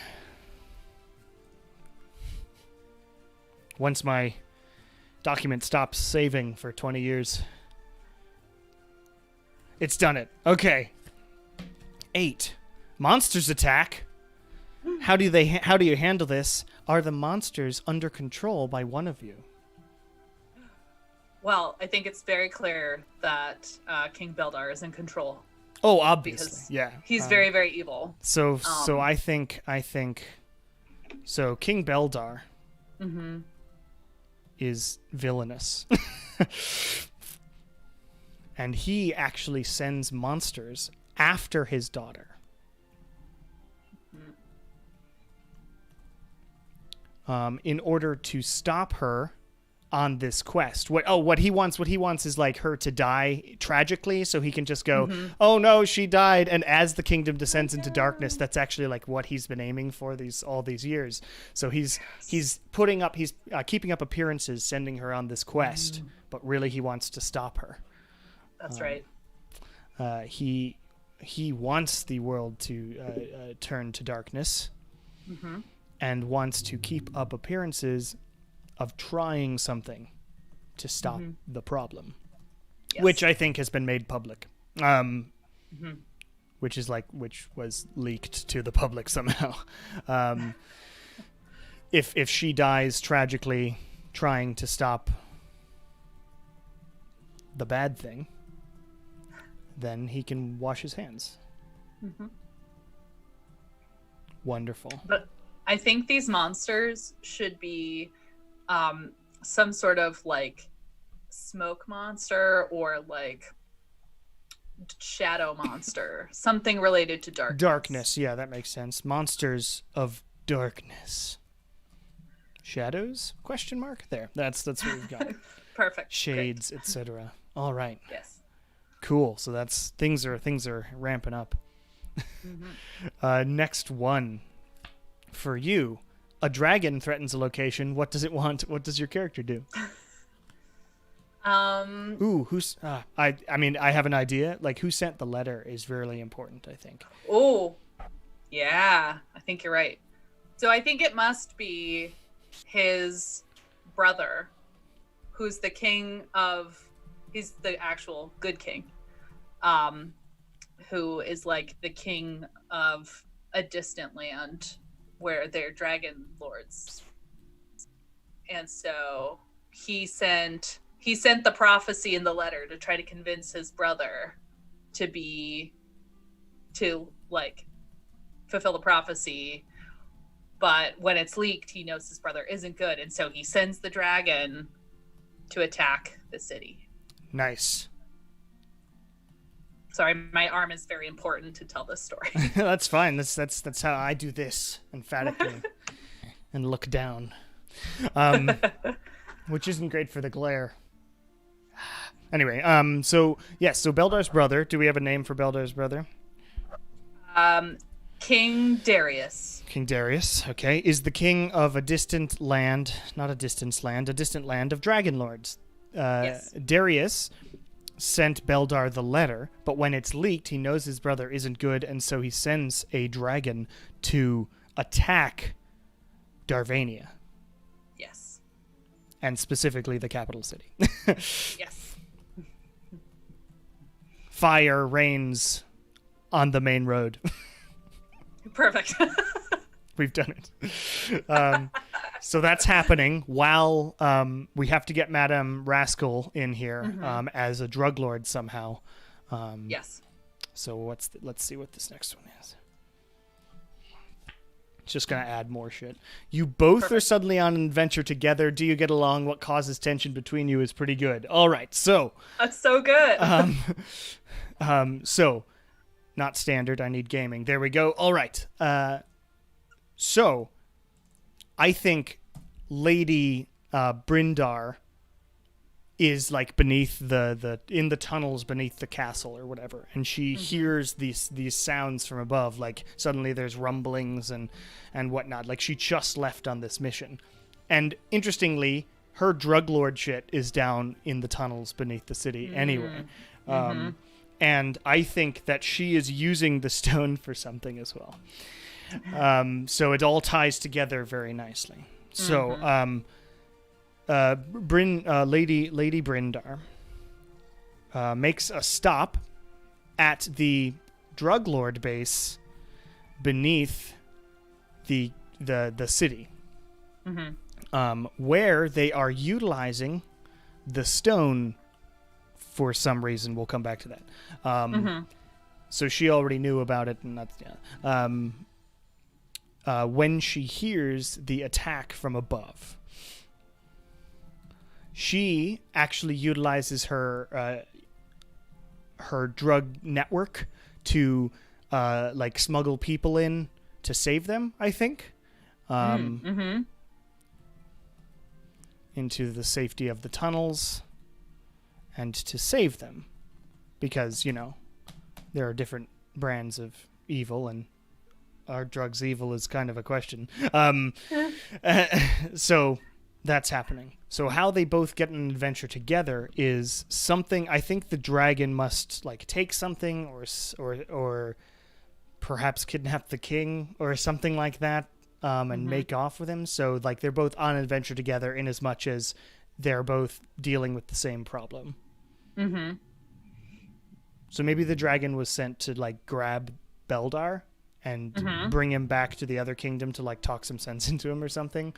Once my document stops saving for 20 years. It's done it. Okay. 8. Monsters attack. How do you handle this? Are the monsters under control by one of you? Well, I think it's very clear that King Beldar is in control. Oh, obviously, yeah. He's very, very evil. So I think so. King Beldar is villainous, and he actually sends monsters after his daughter. In order to stop her on this quest. What he wants is like her to die tragically, so he can just go, oh no, she died. And as the kingdom descends into darkness, that's actually like what he's been aiming for all these years. So he's keeping up appearances, sending her on this quest, but really he wants to stop her. That's right. He wants the world to turn to darkness. And wants to keep up appearances of trying something to stop the problem, which I think has been made public, which was leaked to the public somehow. If she dies tragically trying to stop the bad thing, then he can wash his hands. Wonderful. But I think these monsters should be some sort of like smoke monster or like shadow monster, something related to darkness. Darkness, yeah, that makes sense. Monsters of darkness. Shadows? Question mark? There. That's what we've got. Perfect. Shades, etc. All right. Yes. Cool. So that's things are ramping up. Next one. For you, a dragon threatens a location. What does it want? What does your character do? Ooh, who's? I mean, I have an idea. Like, who sent the letter is really important, I think. Oh, yeah. I think you're right. So I think it must be his brother, who's the king of. He's the actual good king, who is like the king of a distant land where they're dragon lords. And so he sent the prophecy in the letter to try to convince his brother to fulfill the prophecy. But when it's leaked, he knows his brother isn't good. And so he sends the dragon to attack the city. Nice. Sorry, my arm is very important to tell this story. That's fine. That's how I do this emphatically and look down, which isn't great for the glare. Anyway, so Beldar's brother. Do we have a name for Beldar's brother? King Darius. King Darius. Okay, is the king of a distant land, a distant land of dragon lords. Yes. Darius sent Beldar the letter, but when it's leaked, he knows his brother isn't good, and so he sends a dragon to attack Darvania. Yes. And specifically the capital city. Yes. Fire reigns on the main road. Perfect. We've done it. So that's happening while we have to get Madame Rascal in here as a drug lord somehow. Yes. So let's see what this next one is. It's just going to add more shit. You both are suddenly on an adventure together. Do you get along? What causes tension between you is pretty good. All right, so. That's so good. So, not standard. I need gaming. There we go. All right. So, I think Lady Brindar is like beneath the in the tunnels beneath the castle or whatever, and she hears these sounds from above. Like suddenly there's rumblings and whatnot. Like she just left on this mission, and interestingly, her drug lord shit is down in the tunnels beneath the city anyway. And I think that she is using the stone for something as well. So it all ties together very nicely. So, Lady Brindar makes a stop at the drug lord base beneath the city, where they are utilizing the stone for some reason. We'll come back to that. So she already knew about it, and that's when she hears the attack from above, she actually utilizes her drug network to like smuggle people in to save them, I think, into the safety of the tunnels and to save them, because, you know, there are different brands of evil, and are drugs evil is kind of a question. So that's happening. So how they both get an adventure together is something. I think the dragon must like take something, or perhaps kidnap the king or something like that, and make off with him. So like they're both on an adventure together, in as much as they're both dealing with the same problem. So maybe the dragon was sent to like grab Beldar and bring him back to the other kingdom to like talk some sense into him or something.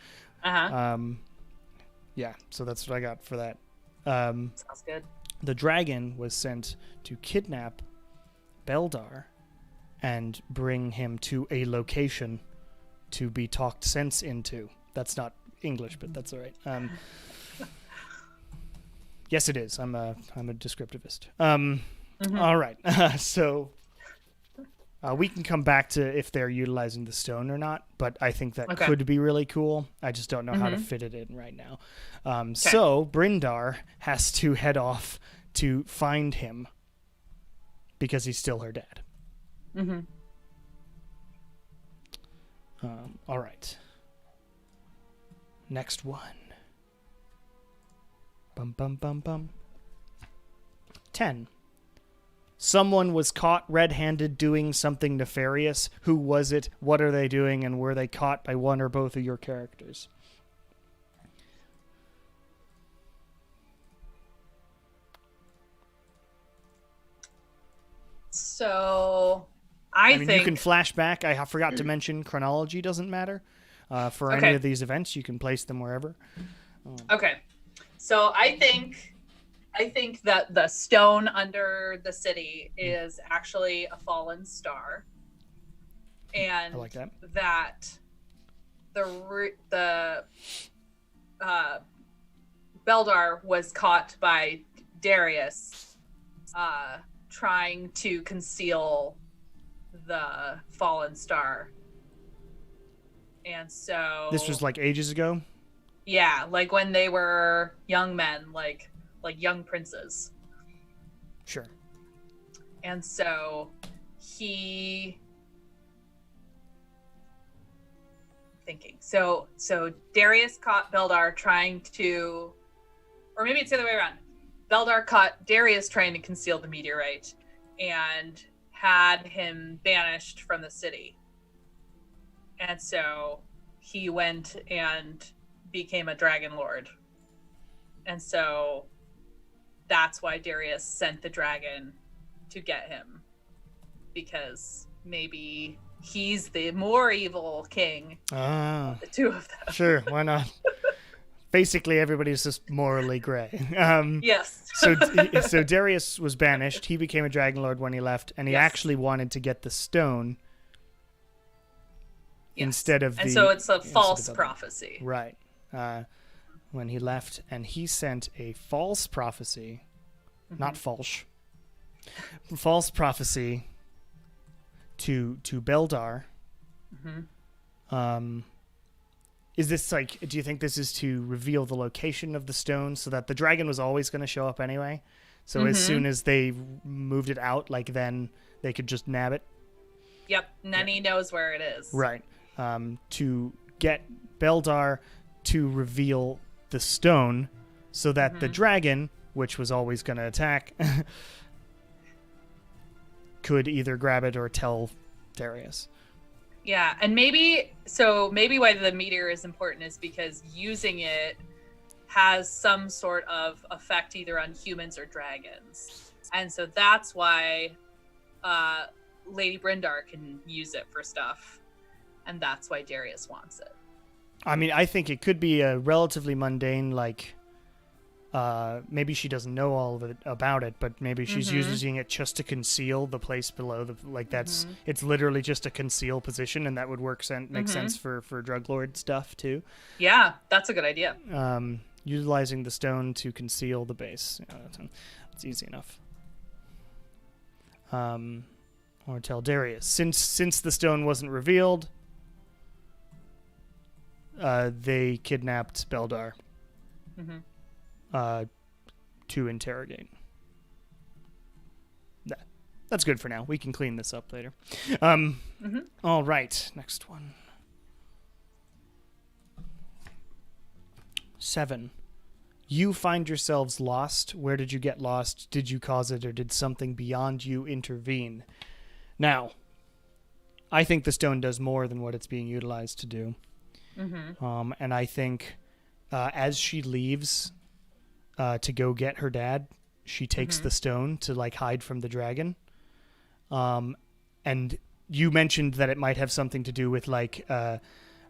Yeah, so that's what I got for that. Sounds good. The dragon was sent to kidnap Beldar and bring him to a location to be talked sense into. That's not English, but that's all right. Yes, it is. I'm a descriptivist. All right. So we can come back to if they're utilizing the stone or not, but I think that could be really cool. I just don't know how to fit it in right now. So Brindar has to head off to find him because he's still her dad. All right. Next one. Bum, bum, bum, bum. 10. Someone was caught red-handed doing something nefarious. Who was it? What are they doing? And were they caught by one or both of your characters? So, I think... you can flash back. I forgot to mention chronology doesn't matter. For any of these events, you can place them wherever. Okay. So I think that the stone under the city is actually a fallen star, and I like that. The Beldar was caught by Darius, trying to conceal the fallen star, and so this was like ages ago. Yeah, like when they were young men, like young princes. Sure. And so So Darius caught Beldar trying to, or maybe it's the other way around. Beldar caught Darius trying to conceal the meteorite and had him banished from the city. And so he went and became a dragon lord. And so that's why Darius sent the dragon to get him, because maybe he's the more evil king of the two of them. Sure, why not? Basically everybody's just morally gray. Yes. So Darius was banished. He became a dragon lord when he left, and he actually wanted to get the stone instead of and so it's a false prophecy. Right. When he left, and he sent a false prophecy, not false prophecy to Beldar, is this like, do you think this is to reveal the location of the stone so that the dragon was always going to show up anyway? So as soon as they moved it out, like then they could just nab it? Yep, Nenny knows where it is. Right. To get Beldar to reveal the stone so that the dragon, which was always going to attack, could either grab it or tell Darius. Yeah, and maybe why the meteor is important is because using it has some sort of effect either on humans or dragons. And so that's why Lady Brindar can use it for stuff. And that's why Darius wants it. I mean, I think it could be a relatively mundane, like, maybe she doesn't know all of it about it, but maybe she's using it just to conceal the place below. It's literally just a conceal position, and that would make sense for drug lord stuff too. Yeah, that's a good idea. Utilizing the stone to conceal the base. It's easy enough. Or tell Darius. Since the stone wasn't revealed, they kidnapped Beldar to interrogate. That's good for now. We can clean this up later. All right, next one. 7. You find yourselves lost. Where did you get lost? Did you cause it, or did something beyond you intervene? Now, I think the stone does more than what it's being utilized to do. And I think as she leaves to go get her dad, she takes the stone to like hide from the dragon. And you mentioned that it might have something to do with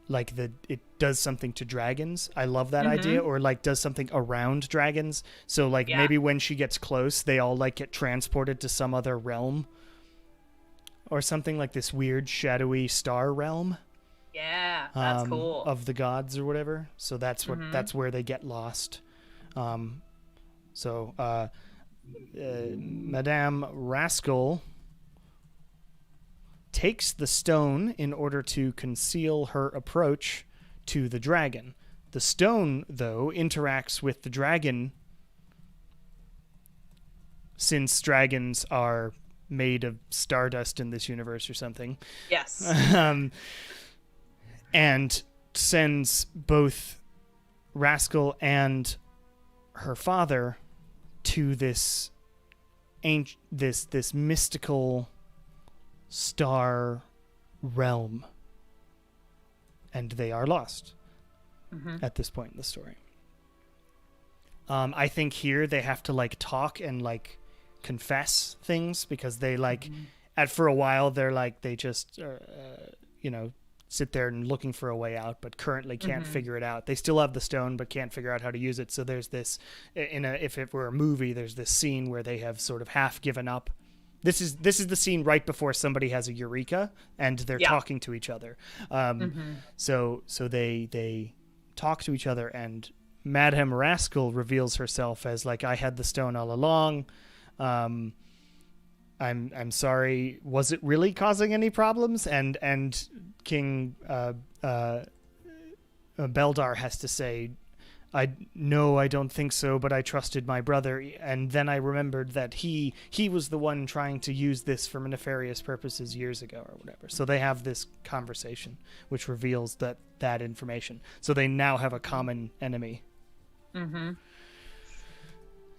it does something to dragons. I love that idea. Or like does something around dragons. So like maybe when she gets close, they all like get transported to some other realm or something, like this weird shadowy star realm. Yeah, that's cool. Of the gods or whatever. So that's what that's where they get lost. Madame Rascal takes the stone in order to conceal her approach to the dragon. The stone, though, interacts with the dragon, since dragons are made of stardust in this universe or something. Yes. And sends both Rascal and her father to this mystical star realm, and they are lost at this point in the story. I think here they have to like talk and like confess things, because they like for a while they're like they just sit there and looking for a way out, but currently can't figure it out. They still have the stone, but can't figure out how to use it. So there's this, if it were a movie, there's this scene where they have sort of half given up. This is the scene right before somebody has a eureka and they're talking to each other. So they talk to each other, and Madame Rascal reveals herself as like, I had the stone all along. I'm sorry. Was it really causing any problems? And King Beldar has to say, I don't think so, but I trusted my brother. And then I remembered that he was the one trying to use this for nefarious purposes years ago or whatever. So they have this conversation, which reveals that information. So they now have a common enemy.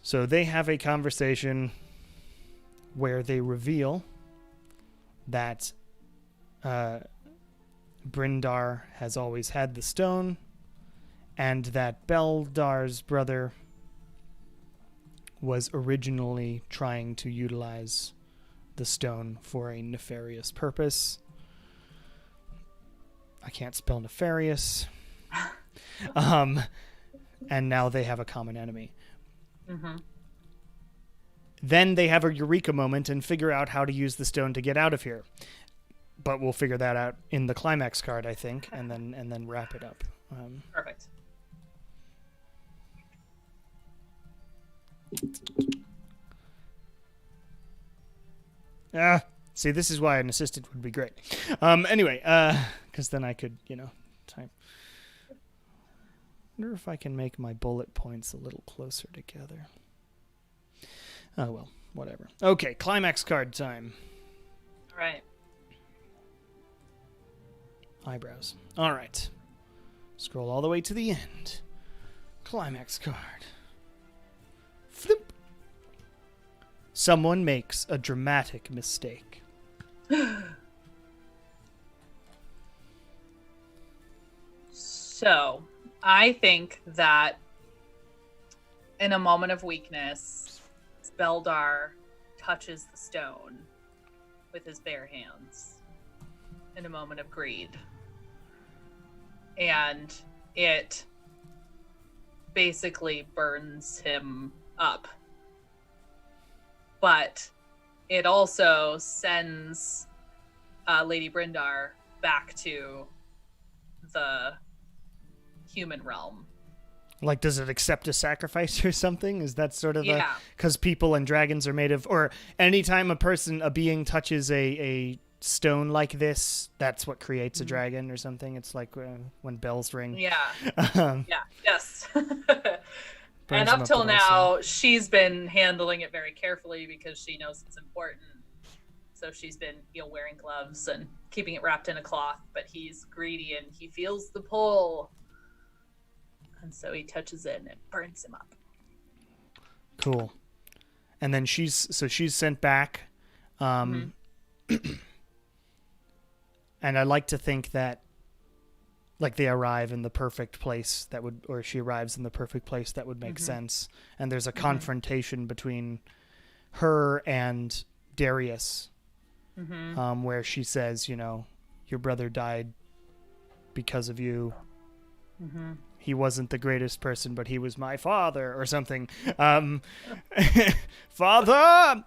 So they have a conversation where they reveal that Brindar has always had the stone, and that Beldar's brother was originally trying to utilize the stone for a nefarious purpose. I can't spell nefarious. And now they have a common enemy. Then they have a eureka moment and figure out how to use the stone to get out of here. But we'll figure that out in the climax card, I think, and then wrap it up. Perfect. See, this is why an assistant would be great. Anyway, because then I could, type. wonder if I can make my bullet points a little closer together. Oh, well, whatever. Okay, climax card time. All right. Eyebrows. All right. Scroll all the way to the end. Climax card. Flip. Someone makes a dramatic mistake. So, I think that in a moment of weakness, Beldar touches the stone with his bare hands in a moment of greed. And it basically burns him up. But it also sends Lady Brindar back to the human realm. Like, does it accept a sacrifice or something? Is that sort of Yeah. because people and dragons are made of, or anytime a being touches a stone like this, that's what creates a dragon or something? It's like when bells ring. Yeah. Um, Yeah. Yes. Burns And them up till with now, she's been handling it very carefully because she knows it's important. So she's been, wearing gloves and keeping it wrapped in a cloth. But he's greedy and he feels the pull, and so he touches it and it burns him up. Cool. And then she's sent back, and I like to think that, like, they arrive in the perfect place or she arrives in the perfect place that would make sense. And there's a confrontation between her and Darius, where she says, your brother died because of you. He wasn't the greatest person, but he was my father, or something. Father!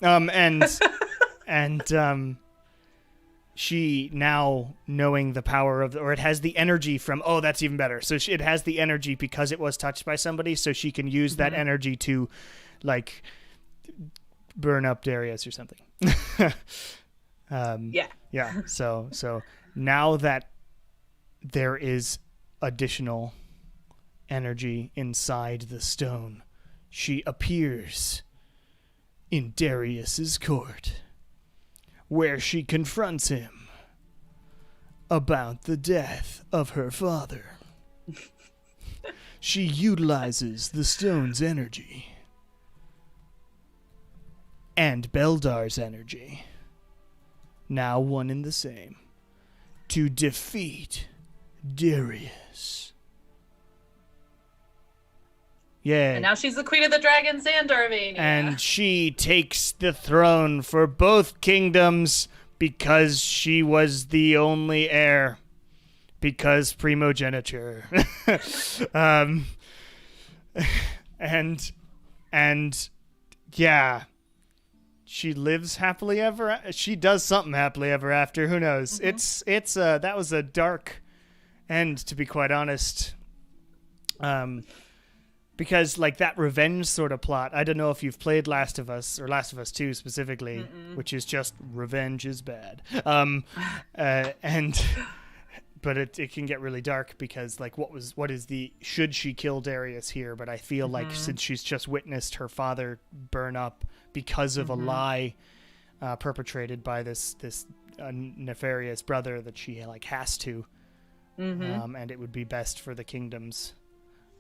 She, now knowing the power of, or it has the energy from, that's even better. So it has the energy because it was touched by somebody, so she can use that energy to, like, burn up Darius or something. Yeah. So now that there is additional energy inside the stone, she appears in Darius's court, where she confronts him about the death of her father. She utilizes the stone's energy and Beldar's energy, now one and the same, to defeat Darius. Yeah. And now she's the queen of the dragons and Darvania. And she takes the throne for both kingdoms because she was the only heir. Because primogeniture. And yeah. She lives happily ever. She does something happily ever after. Who knows? It's that was a dark end, to be quite honest. Because, like, that revenge sort of plot, I don't know if you've played Last of Us, or Last of Us 2 specifically, which is just revenge is bad. But it can get really dark because, like, should she kill Darius here? But I feel like since she's just witnessed her father burn up because of a lie perpetrated by this nefarious brother, that she, like, has to, and it would be best for the kingdoms.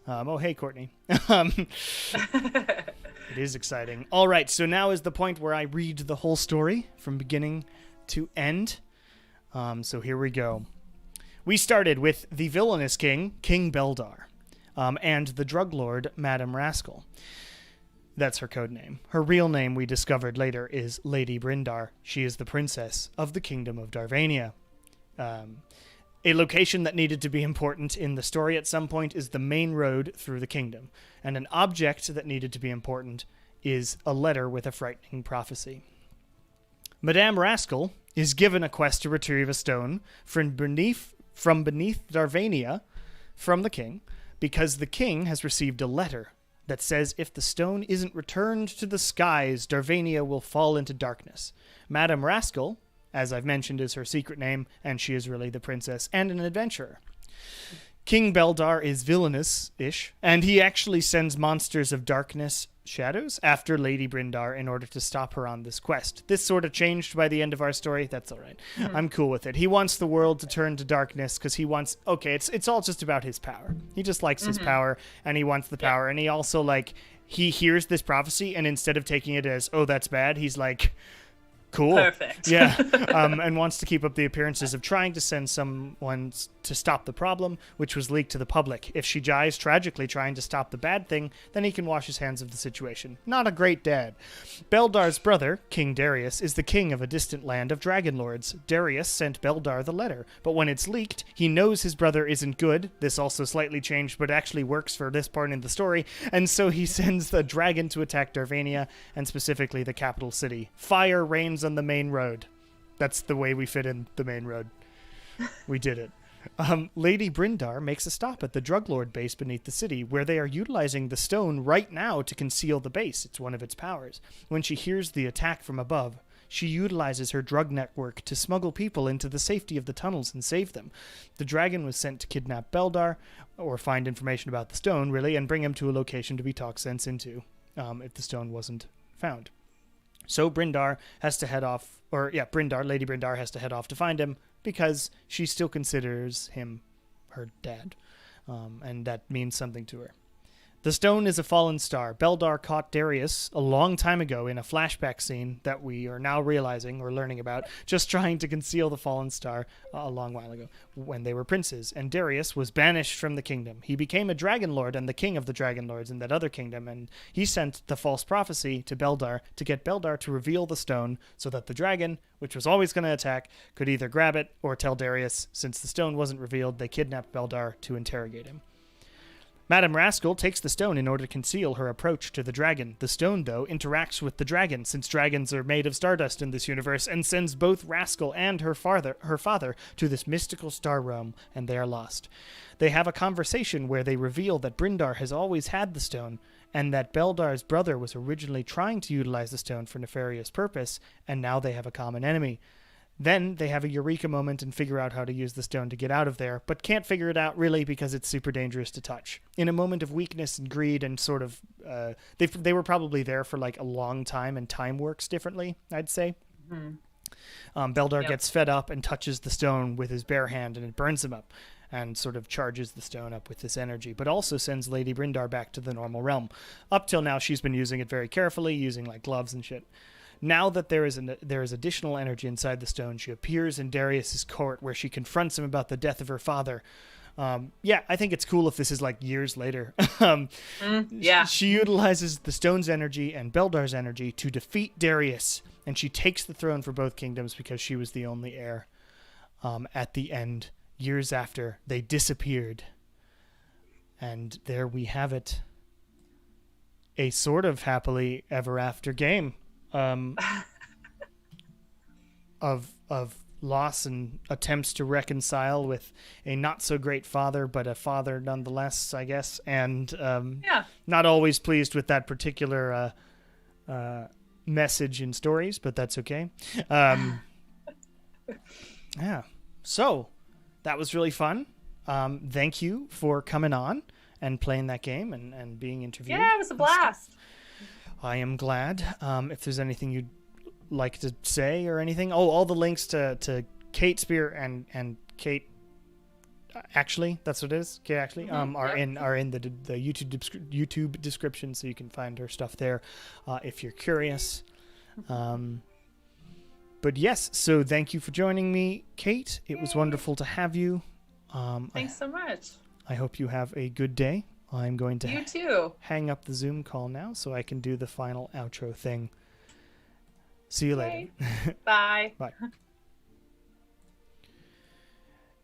Hey, Courtney. It is exciting. All right, so now is the point where I read the whole story from beginning to end. So here we go. We started with the villainous king, King Beldar, and the drug lord, Madame Rascal. That's her code name. Her real name, we discovered later, is Lady Brindar. She is the princess of the kingdom of Darvania. A location that needed to be important in the story at some point is the main road through the kingdom, and an object that needed to be important is a letter with a frightening prophecy. Madame Rascal is given a quest to retrieve a stone from beneath Darvania from the king, because the king has received a letter that says if the stone isn't returned to the skies, Darvania will fall into darkness. Madame Rascal, as I've mentioned, is her secret name, and she is really the princess and an adventurer. King Beldar is villainous-ish, and he actually sends monsters of darkness, shadows, after Lady Brindar in order to stop her on this quest. This sort of changed by the end of our story. That's all right. I'm cool with it. He wants the world to turn to darkness because he wants... Okay, it's all just about his power. He just likes his power, and he wants the power, and he also, like... He hears this prophecy, and instead of taking it as, oh, that's bad, he's like... Cool. Perfect. Yeah. And wants to keep up the appearances of trying to send someone to stop the problem, which was leaked to the public. If she dies tragically trying to stop the bad thing, then he can wash his hands of the situation. Not a great dad. Beldar's brother, King Darius, is the king of a distant land of dragon lords. Darius sent Beldar the letter, but when it's leaked, he knows his brother isn't good. This also slightly changed, but actually works for this part in the story, and so he sends the dragon to attack Darvania, and specifically the capital city. Fire rains on the main road. That's the way we fit in the main road. We did it. Lady Brindar makes a stop at the drug lord base beneath the city, where they are utilizing the stone right now to conceal the base. It's one of its powers. When she hears the attack from above, she utilizes her drug network to smuggle people into the safety of the tunnels and save them. The dragon was sent to kidnap Beldar, or find information about the stone, really, and bring him to a location to be talked sense into, if the stone wasn't found. So Brindar has to head off, Lady Brindar has to head off to find him because she still considers him her dad, and that means something to her. The stone is a fallen star. Beldar caught Darius a long time ago in a flashback scene that we are now realizing or learning about, just trying to conceal the fallen star a long while ago when they were princes, and Darius was banished from the kingdom. He became a dragon lord and the king of the dragon lords in that other kingdom, and he sent the false prophecy to Beldar to get Beldar to reveal the stone so that the dragon, which was always going to attack, could either grab it or tell Darius. Since the stone wasn't revealed, they kidnapped Beldar to interrogate him. Madame Rascal takes the stone in order to conceal her approach to the dragon. The stone, though, interacts with the dragon, since dragons are made of stardust in this universe, and sends both Rascal and her father to this mystical star realm, and they are lost. They have a conversation where they reveal that Brindar has always had the stone, and that Beldar's brother was originally trying to utilize the stone for nefarious purpose, and now they have a common enemy. Then they have a eureka moment and figure out how to use the stone to get out of there, but can't figure it out really because it's super dangerous to touch. In a moment of weakness and greed and sort of... they were probably there for like a long time, and time works differently, I'd say. Beldar gets fed up and touches the stone with his bare hand, and it burns him up and sort of charges the stone up with this energy, but also sends Lady Brindar back to the normal realm. Up till now, she's been using it very carefully, using like gloves and shit. Now that there is additional energy inside the stone, she appears in Darius's court where she confronts him about the death of her father. I think it's cool if this is like years later. She utilizes the stone's energy and Beldar's energy to defeat Darius, and she takes the throne for both kingdoms because she was the only heir. At the end, years after, they disappeared. And there we have it. A sort of happily ever after game. Of loss and attempts to reconcile with a not so great father, but a father nonetheless, I guess, and not always pleased with that particular message in stories, but that's okay. So that was really fun. Thank you for coming on and playing that game and being interviewed. Yeah, it was a blast. I am glad. If there's anything you'd like to say or anything. Oh, all the links to Kate Spear and Kate Actually, that's what it is. Kate Actually are in the YouTube description, so you can find her stuff there if you're curious. But yes, so thank you for joining me, Kate. It was wonderful to have you. Thanks so much. I hope you have a good day. I'm going to you too. hang up the Zoom call now so I can do the final outro thing. See you later. Bye. Bye.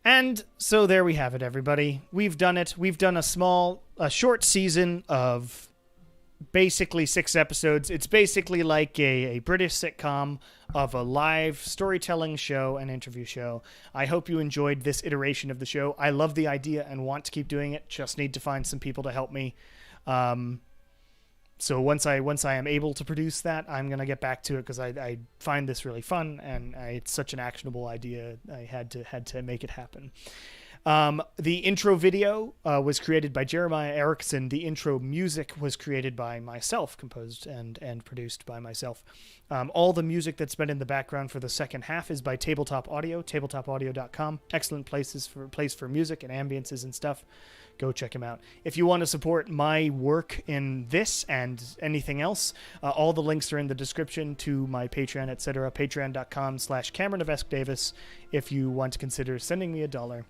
And so there we have it, everybody. We've done it. We've done a short season of basically 6 episodes. It's basically like a British sitcom of a live storytelling show and interview show. I hope you enjoyed this iteration of the show. I love the idea and want to keep doing it. Just need to find some people to help me. So once I am able to produce that, I'm going to get back to it because I find this really fun and it's such an actionable idea. I had to make it happen. The intro video was created by Jeremiah Erickson. The intro music was created by myself, composed and produced by myself. All the music that's been in the background for the second half is by Tabletop Audio, tabletopaudio.com. Excellent place for music and ambiences and stuff. Go check them out. If you want to support my work in this and anything else, all the links are in the description to my Patreon, etc. Patreon.com/CameronOfEskDavis if you want to consider sending me $1.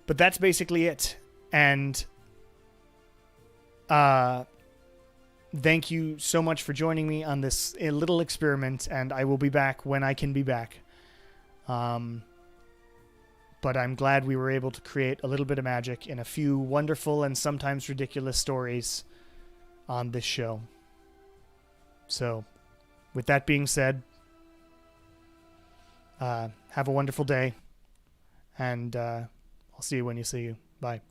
But that's basically it. And thank you so much for joining me on this little experiment, and I will be back when I can be back. But I'm glad we were able to create a little bit of magic in a few wonderful and sometimes ridiculous stories on this show. So, with that being said, have a wonderful day, and I'll see you when you see you. Bye.